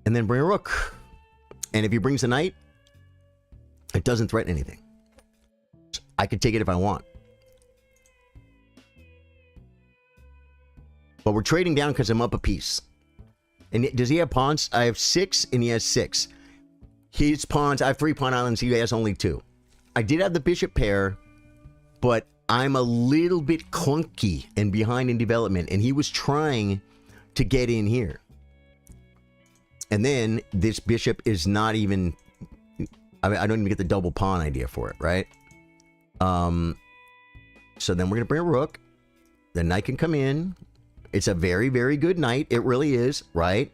And then bring a rook. And if he brings a knight, it doesn't threaten anything. I could take it if I want. But we're trading down because I'm up a piece. And does he have pawns? I have 6 and he has 6. His pawns, I have 3 pawn islands. He has only 2. I did have the bishop pair, but I'm a little bit clunky and behind in development. And he was trying to get in here. And then this bishop is not even... I don't even get the double pawn idea for it, right? So then we're going to bring a rook. The knight can come in. It's a very, very good knight. It really is, right?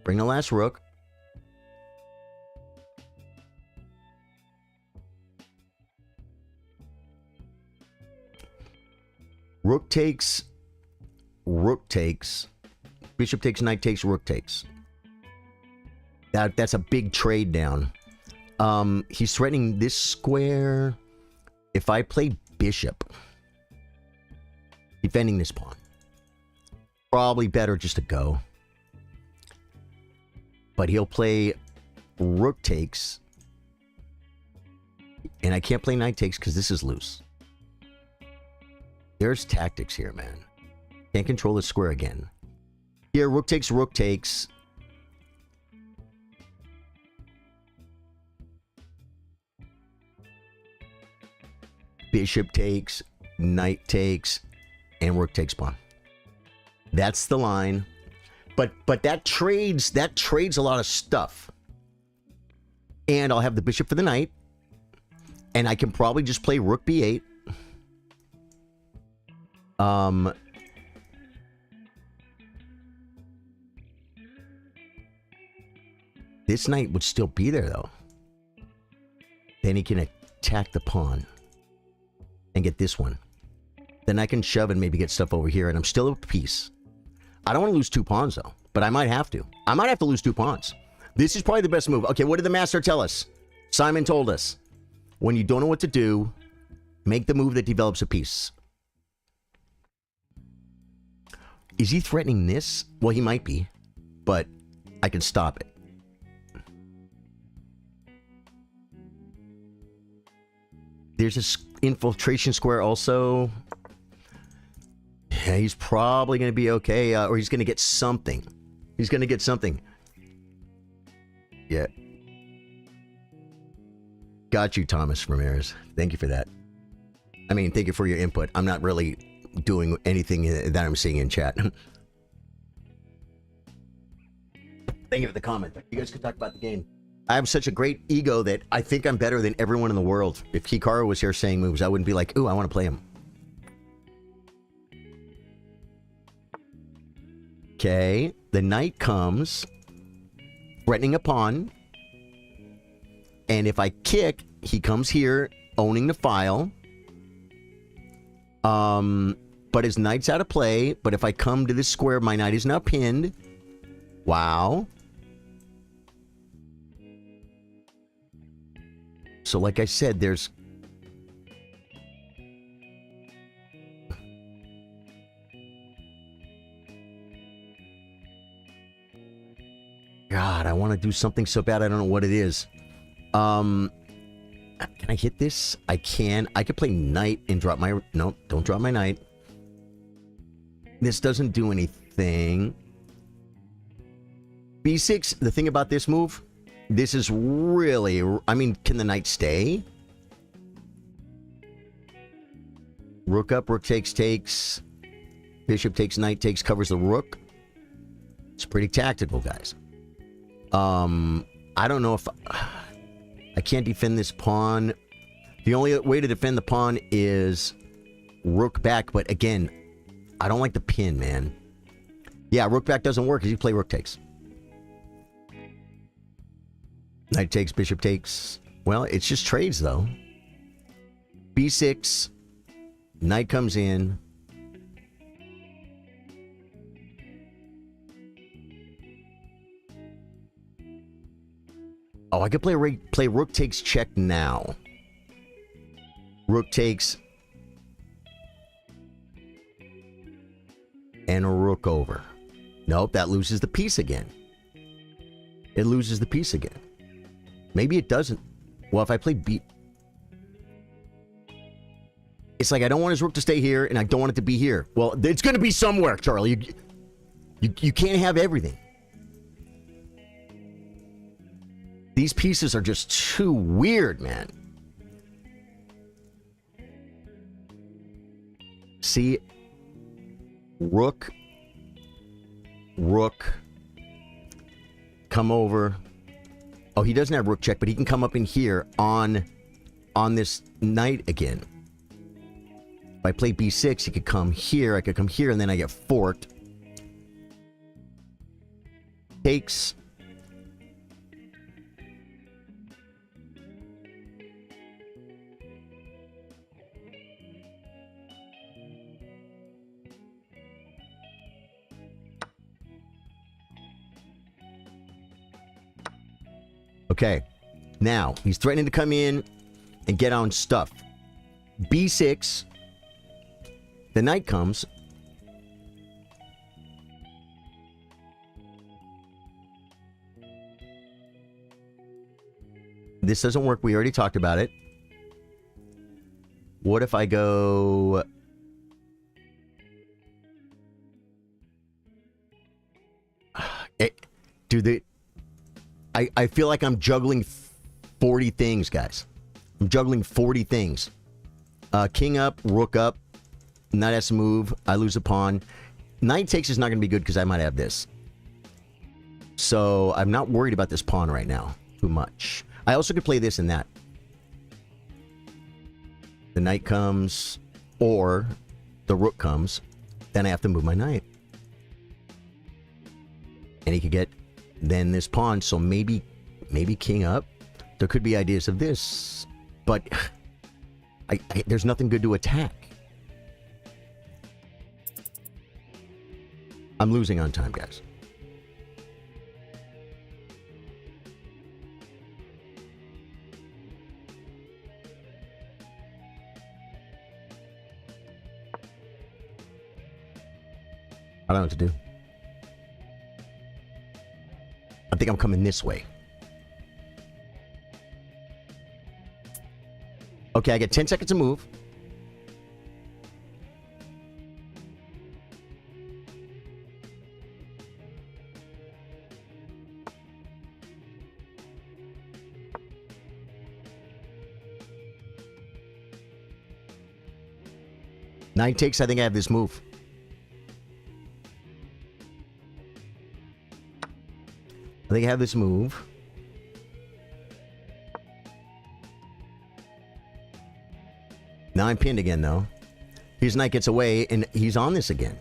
Bring the last rook. Rook takes. Rook takes. Bishop takes, knight takes, rook takes. That's a big trade down. He's threatening this square. If I play bishop, defending this pawn, probably better just to go. But he'll play rook takes. And I can't play knight takes because this is loose. There's tactics here, man. Can't control the square again. Here, rook takes, rook takes. Bishop takes, knight takes, and rook takes pawn. That's the line. But that trades a lot of stuff. And I'll have the bishop for the knight. And I can probably just play rook b8. This knight would still be there, though. Then he can attack the pawn and get this one. Then I can shove and maybe get stuff over here, and I'm still a piece. I don't want to lose 2 pawns, though, but I might have to. I might have to lose 2 pawns. This is probably the best move. Okay, what did the master tell us? Simon told us, when you don't know what to do, make the move that develops a piece. Is he threatening this? Well, he might be, but I can stop it. There's this infiltration square also. Yeah, he's probably going to be okay, or he's going to get something. He's going to get something. Yeah. Got you, Thomas Ramirez. Thank you for that. I mean, thank you for your input. I'm not really doing anything that I'm seeing in chat. Thank you for the comment. You guys can talk about the game. I have such a great ego that I think I'm better than everyone in the world. If Hikaru was here saying moves, I wouldn't be like, ooh, I want to play him. Okay, the knight comes, threatening a pawn. And if I kick, he comes here, owning the file. But his knight's out of play. But if I come to this square, my knight is now pinned. Wow. So like I said, there's... God, I want to do something so bad I don't know what it is. Can I hit this? I can. I could play knight and drop my... No, don't drop my knight. This doesn't do anything. B6, the thing about this move... This is really... I mean, can the knight stay? Rook up, rook takes, takes. Bishop takes, knight takes, covers the rook. It's pretty tactical, guys. I don't know if... I can't defend this pawn. The only way to defend the pawn is rook back. But again, I don't like the pin, man. Yeah, rook back doesn't work because you play rook takes. Knight takes, bishop takes. Well, it's just trades, though. B6. Knight comes in. Oh, I could play rook takes check now. Rook takes. And a rook over. Nope, that loses the piece again. It loses the piece again. Maybe it doesn't. Well, if I play B... It's like I don't want his rook to stay here, and I don't want it to be here. Well, it's going to be somewhere, Charlie. You can't have everything. These pieces are just too weird, man. See? Rook. Rook. Come over. Oh, he doesn't have rook check, but he can come up in here on this knight again. If I play b6, he could come here. I could come here, and then I get forked. Takes. Okay, now he's threatening to come in and get on stuff. B6. The knight comes. This doesn't work. We already talked about it. What if I go... Dude, I feel like I'm juggling 40 things, guys. I'm juggling 40 things. King up, rook up. Knight has to move. I lose a pawn. Knight takes is not going to be good because I might have this. So I'm not worried about this pawn right now too much. I also could play this and that. The knight comes, or the rook comes. Then I have to move my knight. And he could get then this pawn. So maybe king up. There could be ideas of this. But there's nothing good to attack. I'm losing on time, guys. I don't know what to do. I think I'm coming this way. Okay, I get 10 seconds to move. Knight takes, I think I have this move. I think I have this move. Now I'm pinned again, though. His knight gets away, and he's on this again.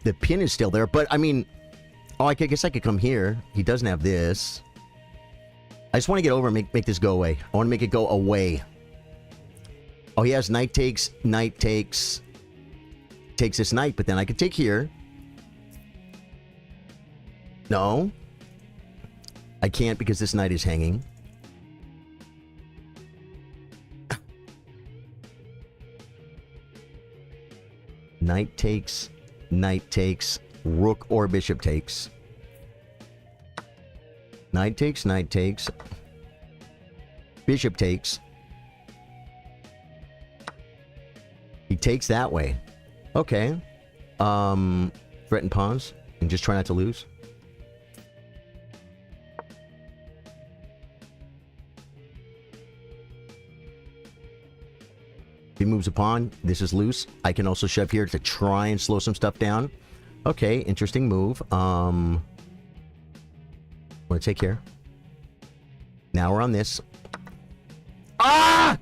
The pin is still there, but, I mean... Oh, I guess I could come here. He doesn't have this. I just want to get over and make this go away. I want to make it go away. Oh, he has knight takes, takes this knight, but then I could take here. No. I can't because this knight is hanging. Knight takes, rook or bishop takes. Knight takes, bishop takes. He takes that way. Okay. Threaten pawns and just try not to lose. He moves a pawn. This is loose. I can also shove here to try and slow some stuff down. Okay, interesting move. Want to take here. Now we're on this. Ah!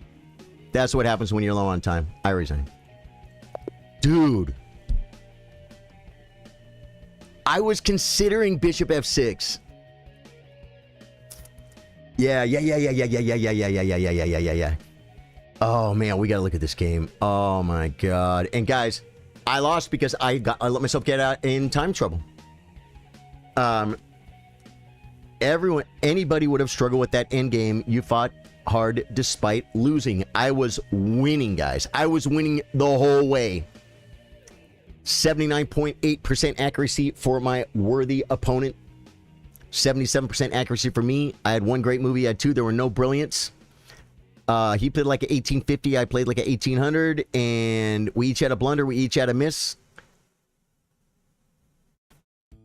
That's what happens when you're low on time. I resign. Dude. I was considering bishop f6. Yeah. Oh, man, we got to look at this game. Oh, my God. And, guys, I lost because I let myself get out in time trouble. Anybody would have struggled with that end game. You fought hard despite losing. I was winning, guys. I was winning the whole way. 79.8% accuracy for my worthy opponent. 77% accuracy for me. I had one great movie. I had two. There were no brilliance. He played like an 1850. I played like an 1800. And we each had a blunder. We each had a miss.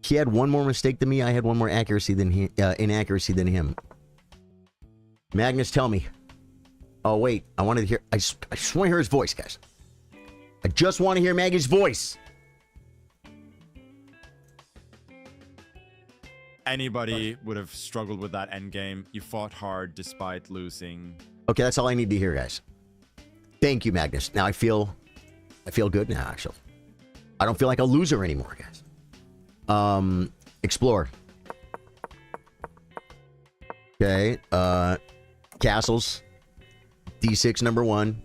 He had one more mistake than me. I had one more accuracy than inaccuracy than him. Magnus, tell me. Oh, wait. I wanted to hear... I just want to hear his voice, guys. I just want to hear Maggie's voice. Anybody would have struggled with that endgame. You fought hard despite losing. Okay, that's all I need to hear, guys. Thank you, Magnus. Now I feel good now, actually. I don't feel like a loser anymore, guys. Explore. Okay, castles. D6, number 1.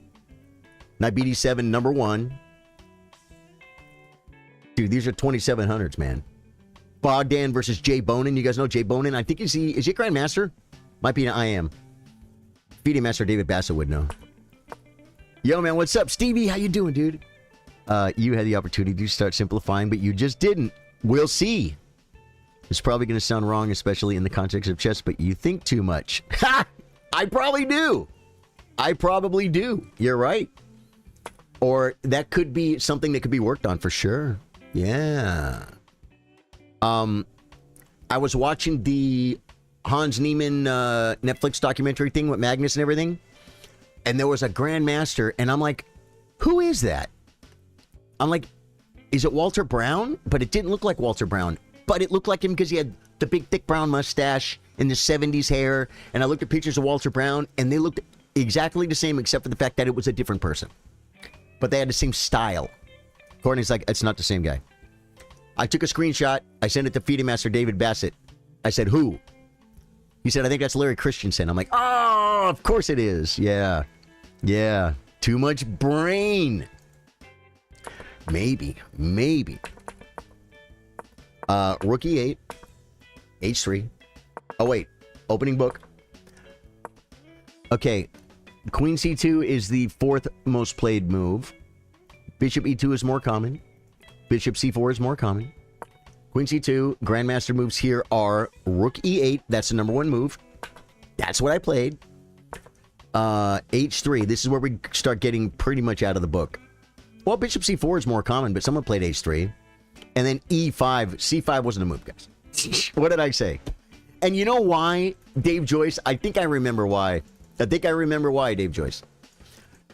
Knight BD7, number 1. Dude, these are 2700s, man. Bogdan versus Jay Bonin. You guys know Jay Bonin? I think is he Grandmaster? Might be an IM. FIDE Master David Bassett would know. Yo, man, what's up? Stevie, how you doing, dude? You had the opportunity to start simplifying, but you just didn't. We'll see. It's probably going to sound wrong, especially in the context of chess, but you think too much. Ha! I probably do. I probably do. You're right. Or that could be something that could be worked on for sure. Yeah. I was watching the Hans Niemann Netflix documentary thing with Magnus and everything, and there was a Grandmaster, and I'm like, who is that? I'm like, is it Walter Brown? But it didn't look like Walter Brown, but it looked like him because he had the big thick brown mustache and the 70s hair, and I looked at pictures of Walter Brown, and they looked exactly the same except for the fact that it was a different person. But they had the same style. Courtney's like, it's not the same guy. I took a screenshot. I sent it to Feeding Master David Bassett. I said, who? He said, I think that's Larry Christensen. I'm like, oh, of course it is. Yeah. Yeah. Too much brain. Maybe. Rookie 8. H3. Oh, wait. Opening book. Okay. Queen C2 is the 4th most played move. Bishop E2 is more common. Bishop C4 is more common. Queen C2, Grandmaster moves here are Rook E8. That's the number 1 move. That's what I played. H3. This is where we start getting pretty much out of the book. Well, Bishop C4 is more common, but someone played H3. And then E5. C5 wasn't a move, guys. What did I say? And you know why, Dave Joyce? I think I remember why. Dave Joyce.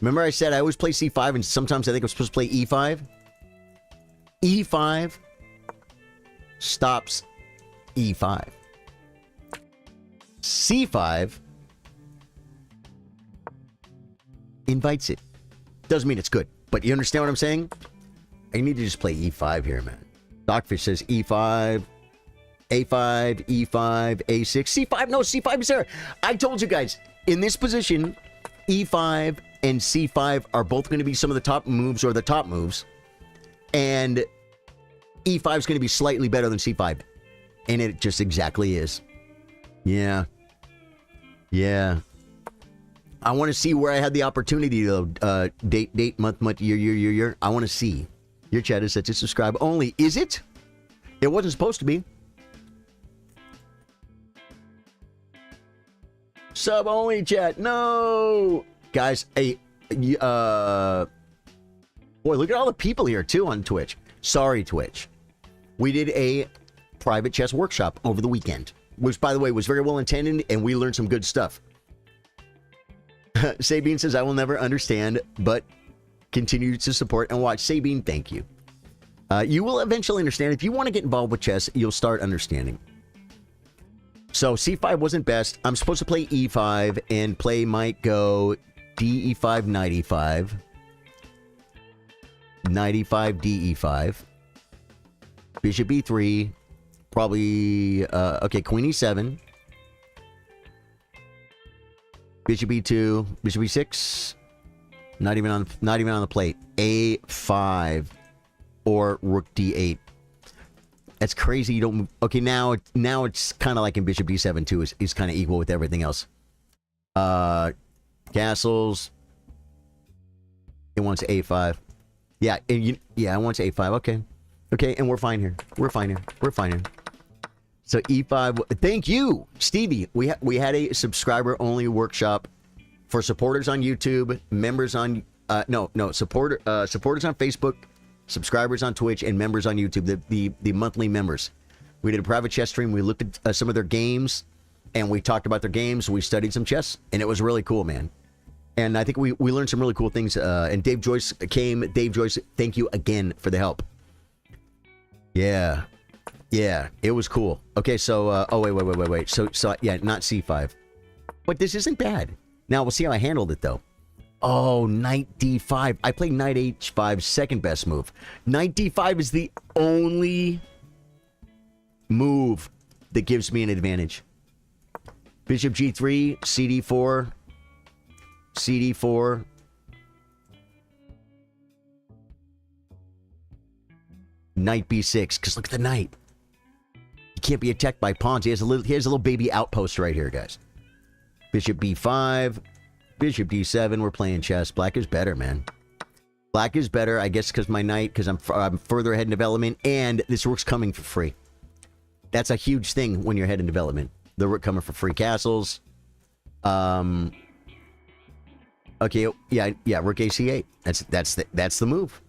Remember I said I always play C5, and sometimes I think I'm supposed to play E5? E5 stops E5. C5 invites it. Doesn't mean it's good, but you understand what I'm saying? I need to just play E5 here, man. Dogfish says E5, A5, E5, A6, C5. No, C5 is there. I told you guys, in this position, E5 and C5 are both going to be some of the top moves or the top moves. And E5 is going to be slightly better than C5. And it just exactly is. Yeah. Yeah. I want to see where I had the opportunity, though. Date, month, year. I want to see. Your chat is set to subscribe only. Is it? It wasn't supposed to be. Sub only chat. No. Guys, hey, boy, look at all the people here, too, on Twitch. Sorry, Twitch. We did a private chess workshop over the weekend, which, by the way, was very well intended, and we learned some good stuff. Sabine says, I will never understand, but continue to support and watch. Sabine, thank you. You will eventually understand. If you want to get involved with chess, you'll start understanding. So C5 wasn't best. I'm supposed to play E5, and play might go DE5, knight E5. Knight E5, DE5. Bishop E3. Probably, okay, Queen E7. Bishop E2. Bishop E6. Not even on the plate. A5 or Rook D8. That's crazy. You don't. Okay, now it's kind of like in Bishop D7 too. Is kind of equal with everything else. Castles. It wants A5. Yeah, it wants A5. Okay, and we're fine here. We're fine here. So E5. Thank you, Stevie. We had a subscriber only workshop for supporters on YouTube, members on supporters on Facebook, subscribers on Twitch, and members on YouTube, the monthly members. We did a private chess stream. We looked at some of their games, and we talked about their games. We studied some chess, and it was really cool, man. And I think we learned some really cool things. And Dave Joyce came. Dave Joyce, thank you again for the help. Yeah, it was cool. Okay, so wait. So yeah, not C5, but this isn't bad. Now we'll see how I handled it though. Oh, knight D5. I played knight H5, second best move. Knight D5 is the only move that gives me an advantage. Bishop G3, CD4, CD4. Knight B6, because look at the knight. He can't be attacked by pawns. He has a little baby outpost right here, guys. Bishop B5. Bishop D7. We're playing chess. Black is better, man. Black is better, I guess, because my knight, because I'm further ahead in development, and this rook's coming for free. That's a huge thing when you're ahead in development. The rook coming for free castles. Okay, yeah, rook ac8. That's the move.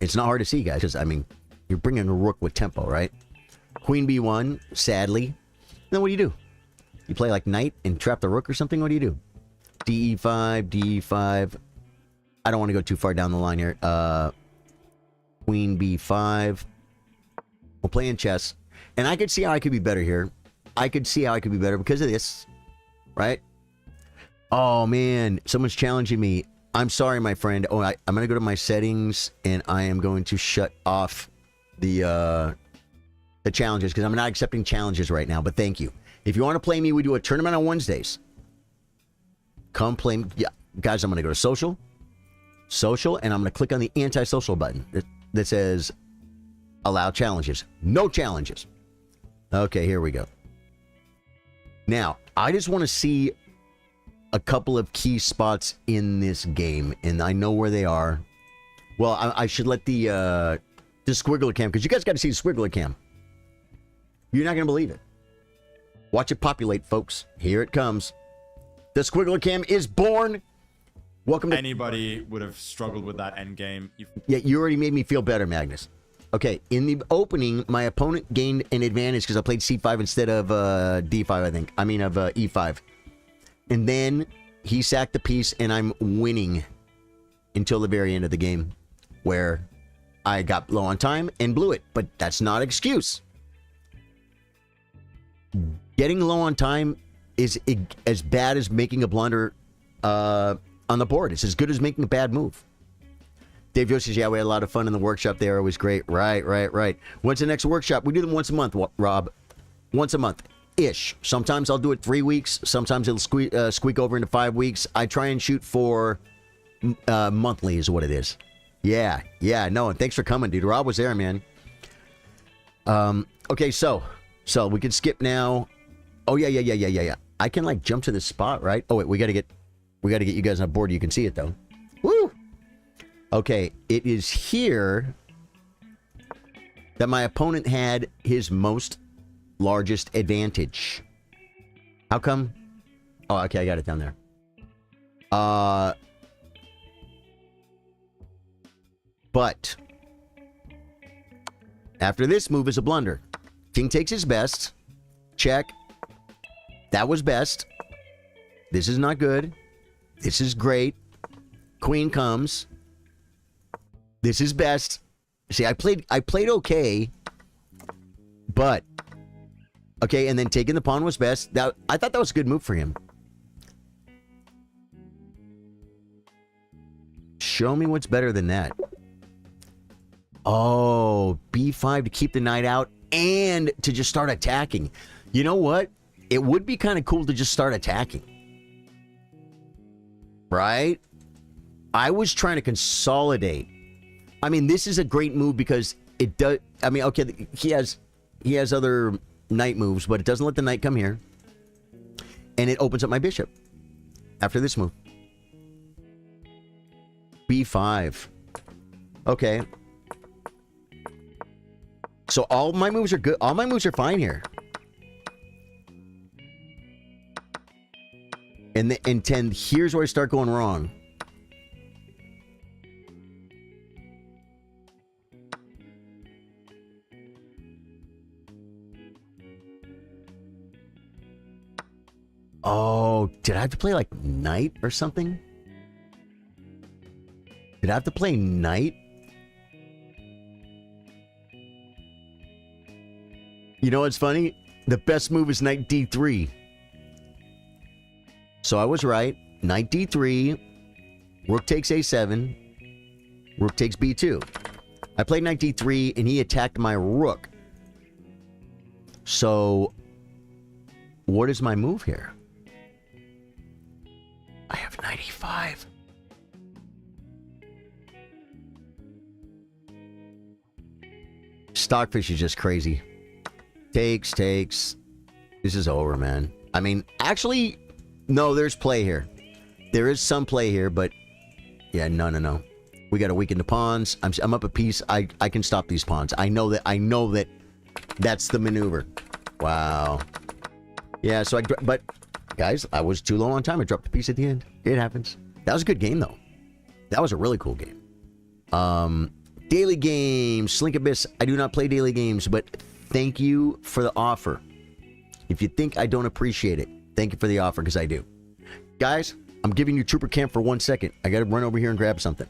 It's not hard to see, guys, because, I mean, you're bringing a rook with tempo, right? Queen b1, sadly. Then what do? You play like knight and trap the rook or something? What do you do? de5, d5. I don't want to go too far down the line here. Queen b5. We're playing chess. And I could see how I could be better here. I could see how I could be better because of this. Right? Oh, man. Someone's challenging me. I'm sorry, my friend. Oh, I'm going to go to my settings, and I am going to shut off the challenges because I'm not accepting challenges right now, but thank you. If you want to play me, we do a tournament on Wednesdays. Come play me. Yeah, guys, I'm going to go to social, and I'm going to click on the anti-social button that says allow challenges. No challenges. Okay, here we go. Now, I just want to see a couple of key spots in this game, and I know where they are. Well, I should let the squiggler cam, because you guys got to see the squiggler cam. You're not going to believe it. Watch it populate, folks. Here it comes. The squiggler cam is born. Welcome to... Anybody would have struggled with that end game. Yeah, you already made me feel better, Magnus. Okay, in the opening, my opponent gained an advantage because I played c5 instead of d5, I think. I mean, of e5. And then he sacked the piece, and I'm winning until the very end of the game, where I got low on time and blew it. But that's not an excuse. Getting low on time is as bad as making a blunder on the board. It's as good as making a bad move. Dave Joe says, yeah, we had a lot of fun in the workshop there. It was great. Right. When's the next workshop? We do them once a month, Rob. Once a month-ish. Sometimes I'll do it 3 weeks. Sometimes it'll squeak over into 5 weeks. I try and shoot for monthly is what it is. Yeah, no, and thanks for coming, dude. Rob was there, man. Okay, so we can skip now. Oh, yeah. I can, like, jump to this spot, right? Oh, wait, we gotta get you guys on board. You can see it, though. Woo! Okay, it is here that my opponent had his largest advantage. How come? Oh, okay, I got it down there. But after this move is a blunder. King takes his best. Check. That was best. This is not good. This is great. Queen comes. This is best. See, I played okay, but okay, and then taking the pawn was best. I thought that was a good move for him. Show me what's better than that. Oh, b5 to keep the knight out and to just start attacking. You know what? It would be kind of cool to just start attacking. Right? I was trying to consolidate. I mean, this is a great move because it does... I mean, okay, he has other knight moves, but it doesn't let the knight come here. And it opens up my bishop after this move. b5. Okay. So all my moves are good. All my moves are fine here. And 10, here's where I start going wrong. Oh, did I have to play like knight or something? Did I have to play knight? You know what's funny? The best move is knight d3. So I was right. Knight d3. Rook takes a7. Rook takes b2. I played knight d3 and he attacked my rook. So what is my move here? I have knight e5. Stockfish is just crazy. Takes. This is over, man. I mean, actually, no, there's play here. There is some play here, but yeah, no. We got to weaken the pawns. I'm up a piece. I can stop these pawns. I know that that's the maneuver. Wow. Yeah, so but Guys, I was too low on time. I dropped the piece at the end. It happens. That was a good game, though. That was a really cool game. Daily games. Slink Abyss. I do not play daily games, but thank you for the offer. If you think I don't appreciate it, thank you for the offer, because I do. Guys, I'm giving you Trooper Camp for 1 second. I got to run over here and grab something.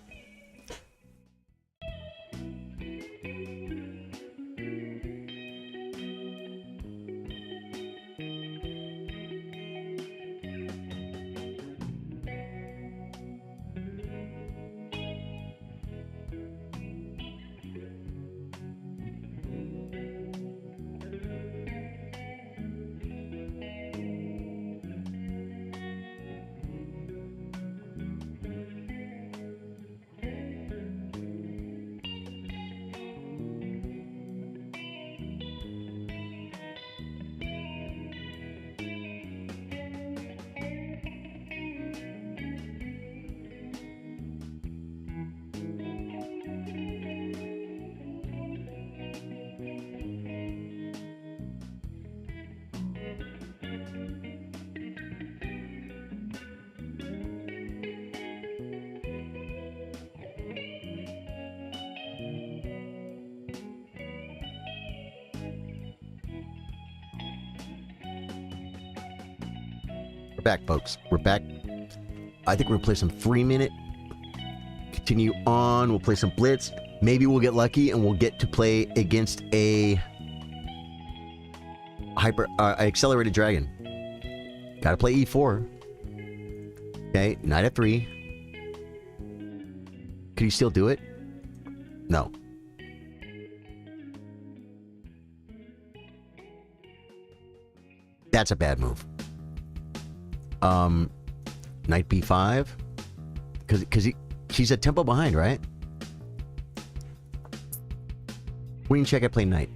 Back, folks. We're back. I think we're gonna play some 3-minute. Continue on. We'll play some Blitz. Maybe we'll get lucky and we'll get to play against a accelerated dragon. Gotta play E4. Okay, knight F3. Could he still do it? No. That's a bad move. Knight B5, because he's a tempo behind, right? Queen check. I play knight.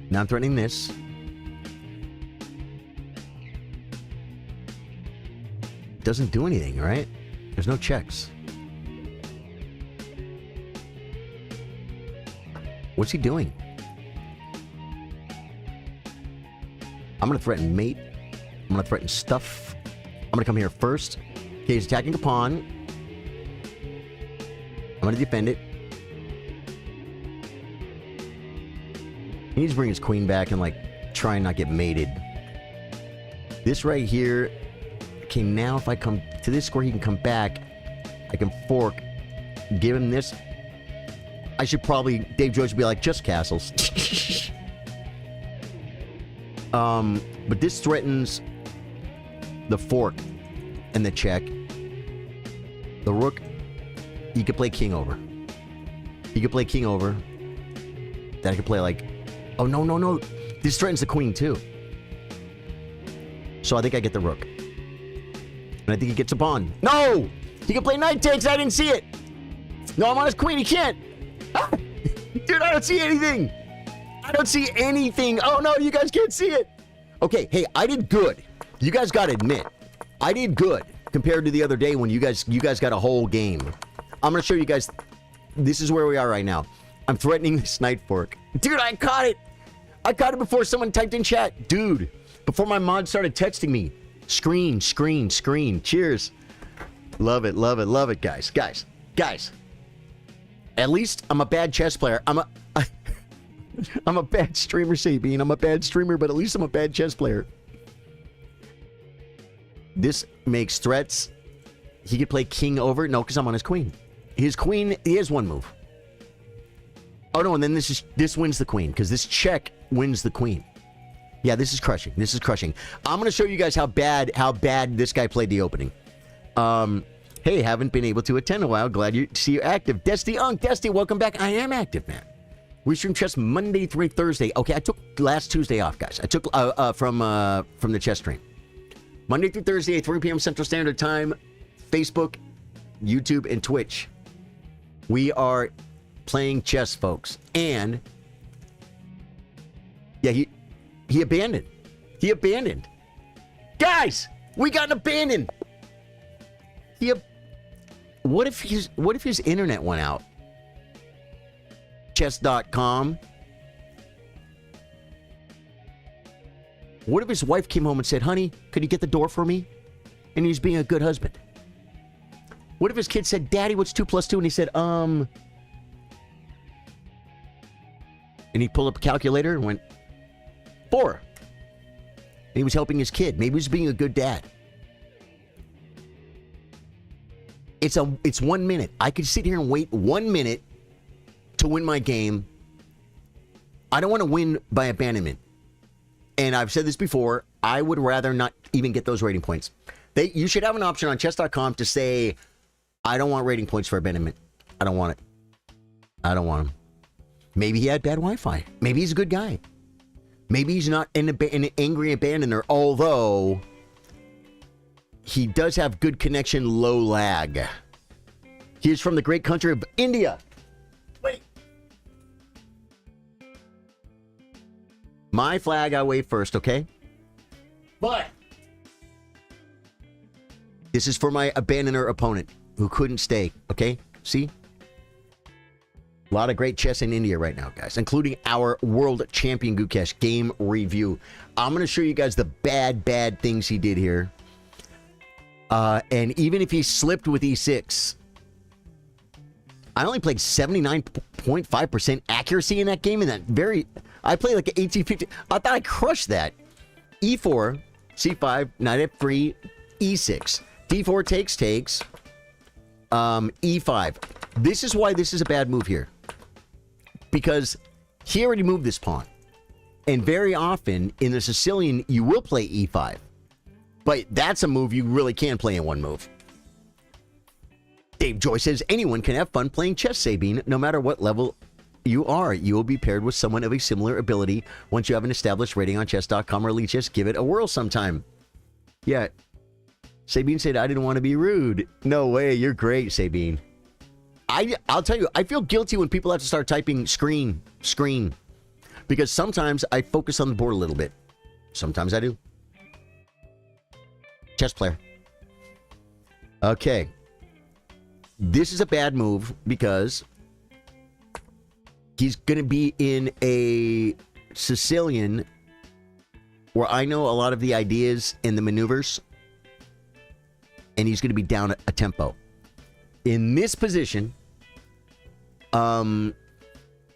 Now I'm threatening this. Doesn't do anything, right? There's no checks. What's he doing? I'm going to threaten mate. I'm going to threaten stuff. I'm going to come here first. Okay, he's attacking a pawn. I'm going to defend it. He needs to bring his queen back and, like, try and not get mated. This right here. Okay, now if I come to this square, he can come back. I can fork. Give him this. I should probably, Dave Joyce should be like, just castles. But this threatens the fork and the check. The rook, he could play king over. He could play king over. Then I could play like, oh, no, no, no. This threatens the queen too. So I think I get the rook. And I think he gets a pawn. No! He can play knight takes. I didn't see it. No, I'm on his queen. He can't. Ah! Dude, I don't see anything. I don't see anything. Oh, no, you guys can't see it. Okay, hey, I did good. You guys got to admit, I did good compared to the other day when you guys got a whole game. I'm going to show you guys. This is where we are right now. I'm threatening this knight fork. Dude, I caught it. I caught it before someone typed in chat. Dude, before my mod started texting me. Screen, screen, screen. Cheers. Love it, love it, love it, guys. Guys. At least I'm a bad chess player. I'm a bad streamer, Sabine. I'm a bad streamer, but at least I'm a bad chess player. This makes threats. He could play king over. No, because I'm on his queen. His queen, he has one move. Oh, no, and then this wins the queen, because this check wins the queen. Yeah, this is crushing. This is crushing. I'm going to show you guys how bad this guy played the opening. Hey, haven't been able to attend a while. Glad to see you active. Dusty Unk. Dusty, welcome back. I am active, man. We stream chess Monday through Thursday. Okay, I took last Tuesday off, guys. I took from the chess stream. Monday through Thursday at 3 p.m. Central Standard Time. Facebook, YouTube, and Twitch. We are playing chess, folks. And yeah, he abandoned. He abandoned. Guys, we got abandoned. What if his internet went out? chess.com. What if his wife came home and said, honey, could you get the door for me? And he's being a good husband. What if his kid said, Daddy, what's 2 plus 2? And he said, And he pulled up a calculator and went, 4. And he was helping his kid. Maybe he was being a good dad. It's 1 minute. I could sit here and wait 1 minute to win my game. I don't want to win by abandonment. And I've said this before, I would rather not even get those rating points. You should have an option on chess.com to say, I don't want rating points for abandonment. I don't want it. I don't want him. Maybe he had bad Wi-Fi. Maybe he's a good guy. Maybe he's not an angry abandoner, although he does have good connection, low lag. He is from the great country of India. Wait. My flag, I wave first, okay? But this is for my abandoner opponent who couldn't stay, okay? See? A lot of great chess in India right now, guys, including our world champion Gukesh game review. I'm going to show you guys the bad things he did here. And even if he slipped with e6, I only played 79.5% accuracy in that game. In that I played like an 1850. I thought I crushed that. E4, C5, knight F3, E6, D4 takes, E5. This is why this is a bad move here. Because he already moved this pawn. And very often in the Sicilian, you will play E5. But that's a move you really can play in one move. Dave Joy says, anyone can have fun playing chess, Sabine, no matter what level you are. You will be paired with someone of a similar ability. Once you have an established rating on chess.com or Elite Chess, give it a whirl sometime. Yeah. Sabine said, I didn't want to be rude. No way. You're great, Sabine. I'll tell you, I feel guilty when people have to start typing screen. Because sometimes I focus on the board a little bit. Sometimes I do. Chess player. Okay. This is a bad move because he's going to be in a Sicilian where I know a lot of the ideas and the maneuvers, and he's going to be down a tempo. In this position,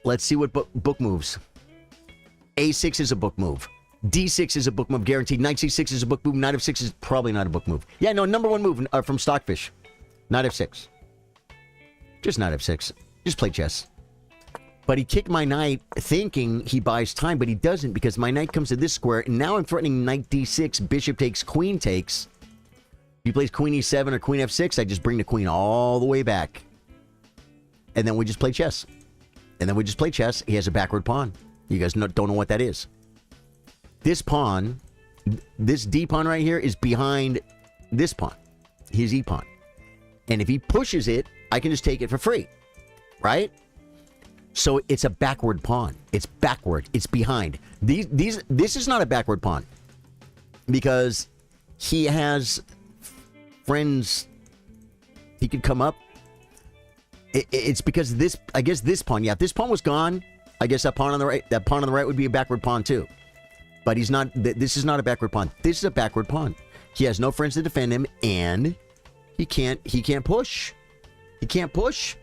let's see what book moves. A6 is a book move. D6 is a book move, guaranteed. Knight C6 is a book move. Knight F6 is probably not a book move. Yeah, no, number one move from Stockfish. Knight F6. Just Knight F6. Just play chess. But he kicked my knight thinking he buys time, but he doesn't because my knight comes to this square, and now I'm threatening Knight D6, Bishop takes, Queen takes. If he plays Queen E7 or Queen F6, I just bring the Queen all the way back. And then we just play chess. He has a backward pawn. You guys don't know what that is. This pawn, this D pawn right here is behind this pawn, his E pawn. And if he pushes it, I can just take it for free, right? So it's a backward pawn. It's backward. It's behind. This is not a backward pawn because he has friends. He could come up. It's because this. I guess this pawn. Yeah, if this pawn was gone, I guess that pawn on the right would be a backward pawn too. But he's not. This is not a backward pawn. This is a backward pawn. He has no friends to defend him, and he can't push. He can't push.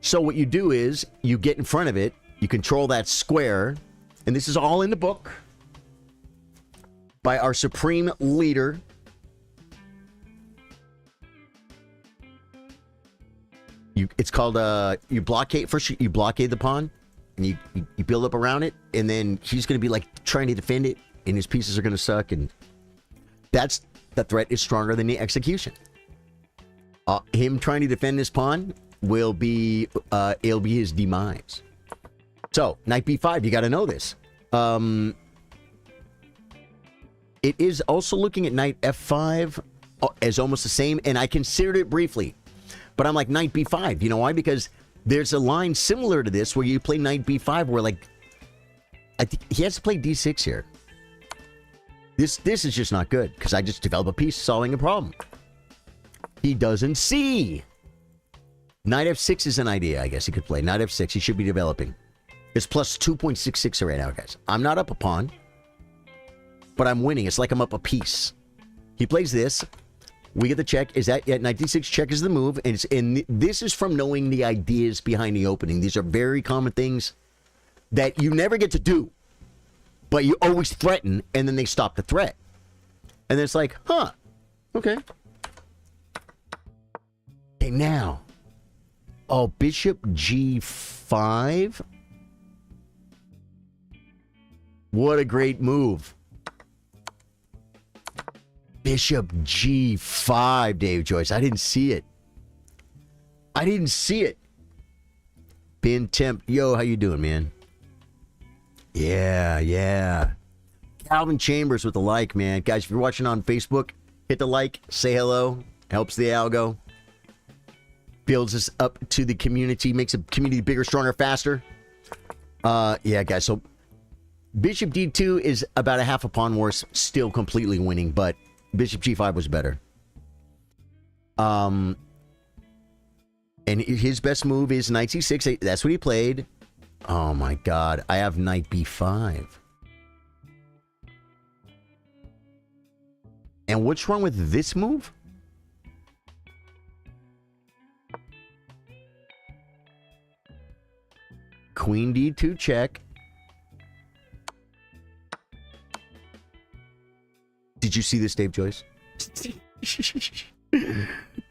So what you do is you get in front of it, you control that square, and this is all in the book by our supreme leader. It's called you blockade first. You blockade the pawn, and you build up around it, and then he's going to be like trying to defend it, and his pieces are going to suck, and the threat is stronger than the execution. Him trying to defend this pawn will be it'll be his demise. So knight b5, you got to know this. It is also looking at knight f5 as almost the same, and I considered it briefly, but I'm like knight b5. You know why? Because there's a line similar to this where you play knight b5 where like I think he has to play d6 here. This is just not good because I just develop a piece solving a problem. He doesn't see. Knight f6 is an idea, I guess he could play. Knight f6, he should be developing. It's plus 2.66 right now, guys. I'm not up a pawn, but I'm winning. It's like I'm up a piece. He plays this. We get the check. Is that, yeah, knight d6 check is the move. And this is from knowing the ideas behind the opening. These are very common things that you never get to do, but you always threaten, and then they stop the threat. And then it's like, huh, okay. Okay, now. Oh, bishop g5. What a great move. Bishop g5, Dave Joyce. I didn't see it. I didn't see it. Ben Temp. Yo, how you doing, man? Yeah, yeah. Calvin Chambers with the like, man. Guys, if you're watching on Facebook, hit the like, say hello. Helps the algo. Builds us up to the community, makes the community bigger, stronger, faster. Yeah, guys, so bishop d2 is about a half a pawn worse, still completely winning, but bishop g5 was better. And his best move is knight c6. That's what he played. Oh my god, I have knight b5. And what's wrong with this move? Queen d2 check. Did you see this, Dave Joyce?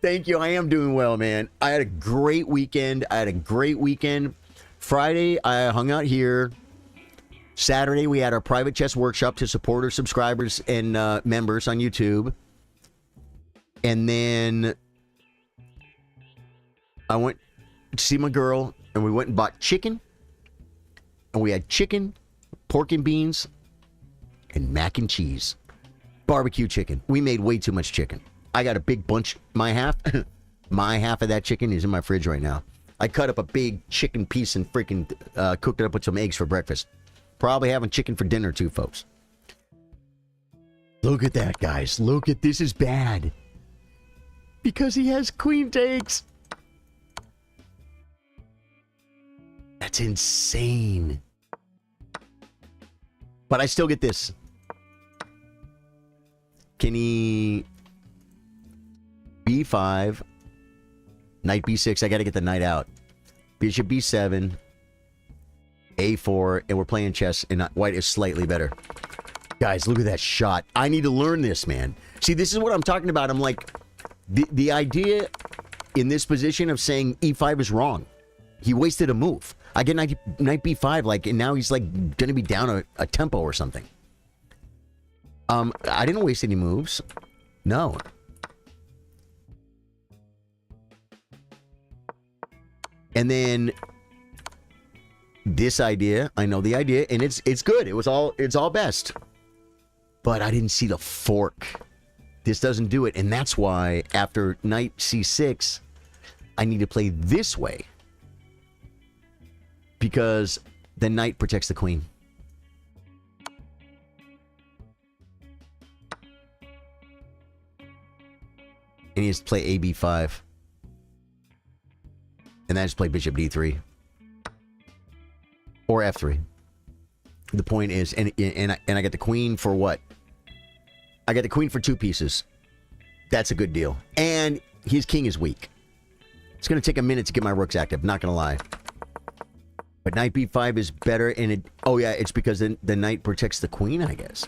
Thank you. I am doing well, man. I had a great weekend. Friday, I hung out here. Saturday, we had our private chess workshop to support our subscribers and members on YouTube. And then I went to see my girl, and we went and bought chicken. And we had chicken, pork and beans, and mac and cheese. Barbecue chicken. We made way too much chicken. I got a big bunch. My half of that chicken is in my fridge right now. I cut up a big chicken piece and freaking cooked it up with some eggs for breakfast. Probably having chicken for dinner too, folks. Look at that, guys. Look at this. Is bad. Because he has queen takes. That's insane. But I still get this. Can he... b5. Knight b6. I got to get the knight out. Bishop b7. a4. And we're playing chess. And white is slightly better. Guys, look at that shot. I need to learn this, man. See, this is what I'm talking about. I'm like... The idea in this position of saying e5 is wrong. He wasted a move. I get knight b5, like, and now he's like going to be down a tempo or something. I didn't waste any moves. No. And then this idea, I know the idea, and it's good. It's all best. But I didn't see the fork. This doesn't do it, and that's why after knight c6, I need to play this way. Because the knight protects the queen. And he has to play ab5. And then I just play bishop d3. Or f3. The point is, and I get the queen for what? I got the queen for 2 pieces. That's a good deal. And his king is weak. It's going to take a minute to get my rooks active, not going to lie. But knight b5 is better, and it... Oh, yeah, it's because the knight protects the queen, I guess.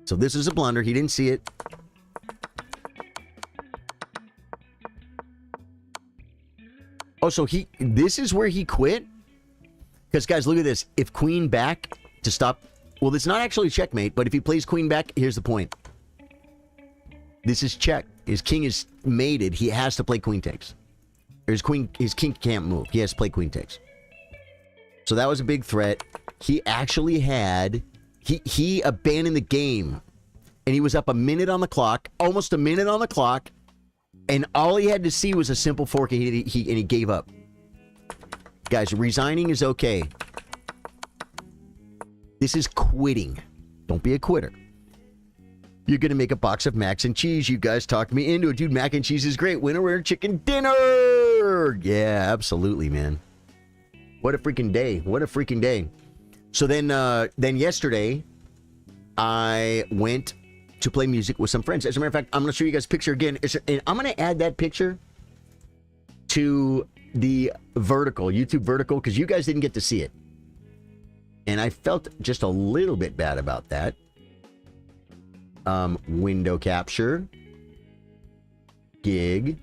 So this is a blunder. He didn't see it. Oh, so this is where he quit? Because, guys, look at this. If queen back to stop... Well, it's not actually checkmate, but if he plays queen back, here's the point. This is check. His king is mated. He has to play queen takes. His king can't move. He has to play queen takes. So that was a big threat. He actually had... He abandoned the game. And he was up a minute on the clock. Almost a minute on the clock. And all he had to see was a simple fork, and he gave up. Guys, resigning is okay. This is quitting. Don't be a quitter. You're going to make a box of mac and cheese. You guys talked me into it. Dude, mac and cheese is great. Winter chicken dinner. Yeah, absolutely, man. What a freaking day. What a freaking day. So then yesterday, I went to play music with some friends. As a matter of fact, I'm going to show you guys a picture again. And I'm going to add that picture to the vertical, YouTube vertical, because you guys didn't get to see it. And I felt just a little bit bad about that. Window capture. Gig.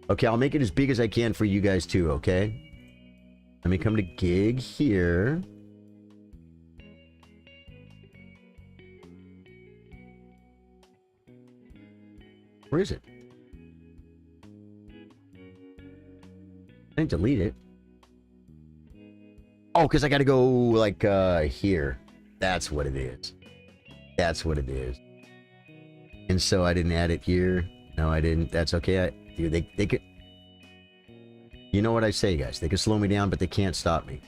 Okay, I'll make it as big as I can for you guys too, okay? Let me come to gig here. Where is it? I didn't delete it. Oh, because I got to go like here. That's what it is. That's what it is. And so I didn't add it here. No, I didn't. That's okay. Dude, they could. You know what I say, guys? They can slow me down, but they can't stop me.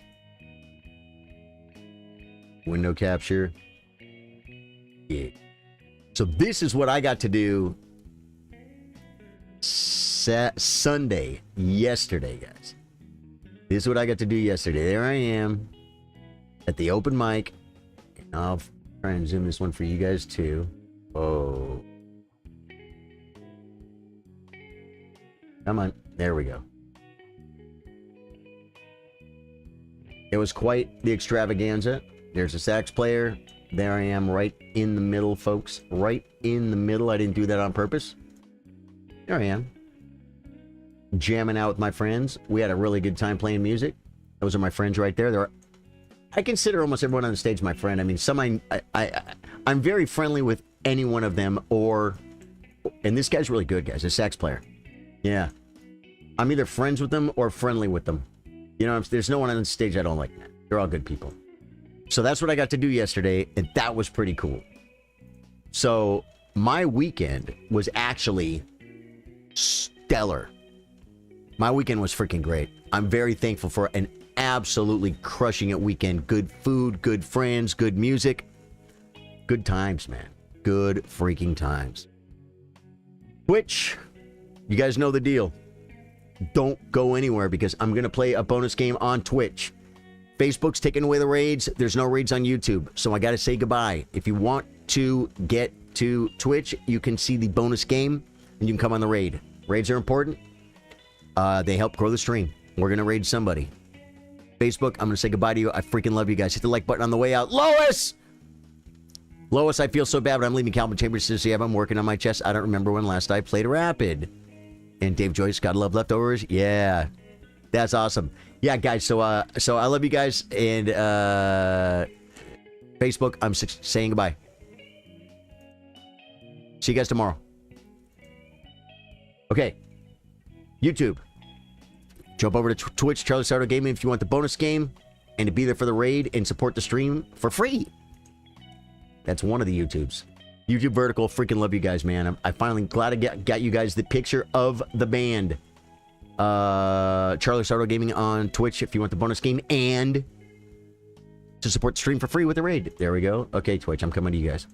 Window capture. Yeah. So this is what I got to do Sunday, yesterday, guys. This is what I got to do yesterday. There I am at the open mic. And I'll try and zoom this one for you guys too. Oh. Come on. There we go. It was quite the extravaganza. There's a sax player. There I am right in the middle, folks. Right in the middle. I didn't do that on purpose. There I am. Jamming out with my friends. We had a really good time playing music. Those are my friends right there. I consider almost everyone on the stage my friend. I mean, I'm very friendly with any one of them, and this guy's really good, guys. A sax player. Yeah. I'm either friends with them or friendly with them. You know, there's no one on the stage I don't like. They're all good people. So that's what I got to do yesterday, and that was pretty cool. So my weekend was actually stellar. My weekend was freaking great. I'm very thankful for an absolutely crushing it weekend. Good food, good friends, good music. Good times, man. Good freaking times. Twitch, you guys know the deal. Don't go anywhere because I'm going to play a bonus game on Twitch. Facebook's taking away the raids. There's no raids on YouTube. So I got to say goodbye. If you want to get to Twitch, you can see the bonus game and you can come on the raid. Raids are important. They help grow the stream. We're going to raid somebody. Facebook, I'm going to say goodbye to you. I freaking love you guys. Hit the like button on the way out. Lois! Lois, I feel so bad, but I'm leaving Calvin Chambers to see if I'm working on my chest. I don't remember when last I played a Rapid. And Dave Joyce, gotta love leftovers. Yeah. That's awesome. Yeah, guys, so I love you guys. And Facebook, I'm saying goodbye. See you guys tomorrow. Okay. YouTube. Jump over to Twitch, Charly Sardo Gaming, if you want the bonus game and to be there for the raid and support the stream for free. That's one of the YouTubes. YouTube Vertical, freaking love you guys, man. I finally glad I got you guys the picture of the band. Charly Sardo Gaming on Twitch if you want the bonus game and to support the stream for free with the raid. There we go. Okay, Twitch, I'm coming to you guys.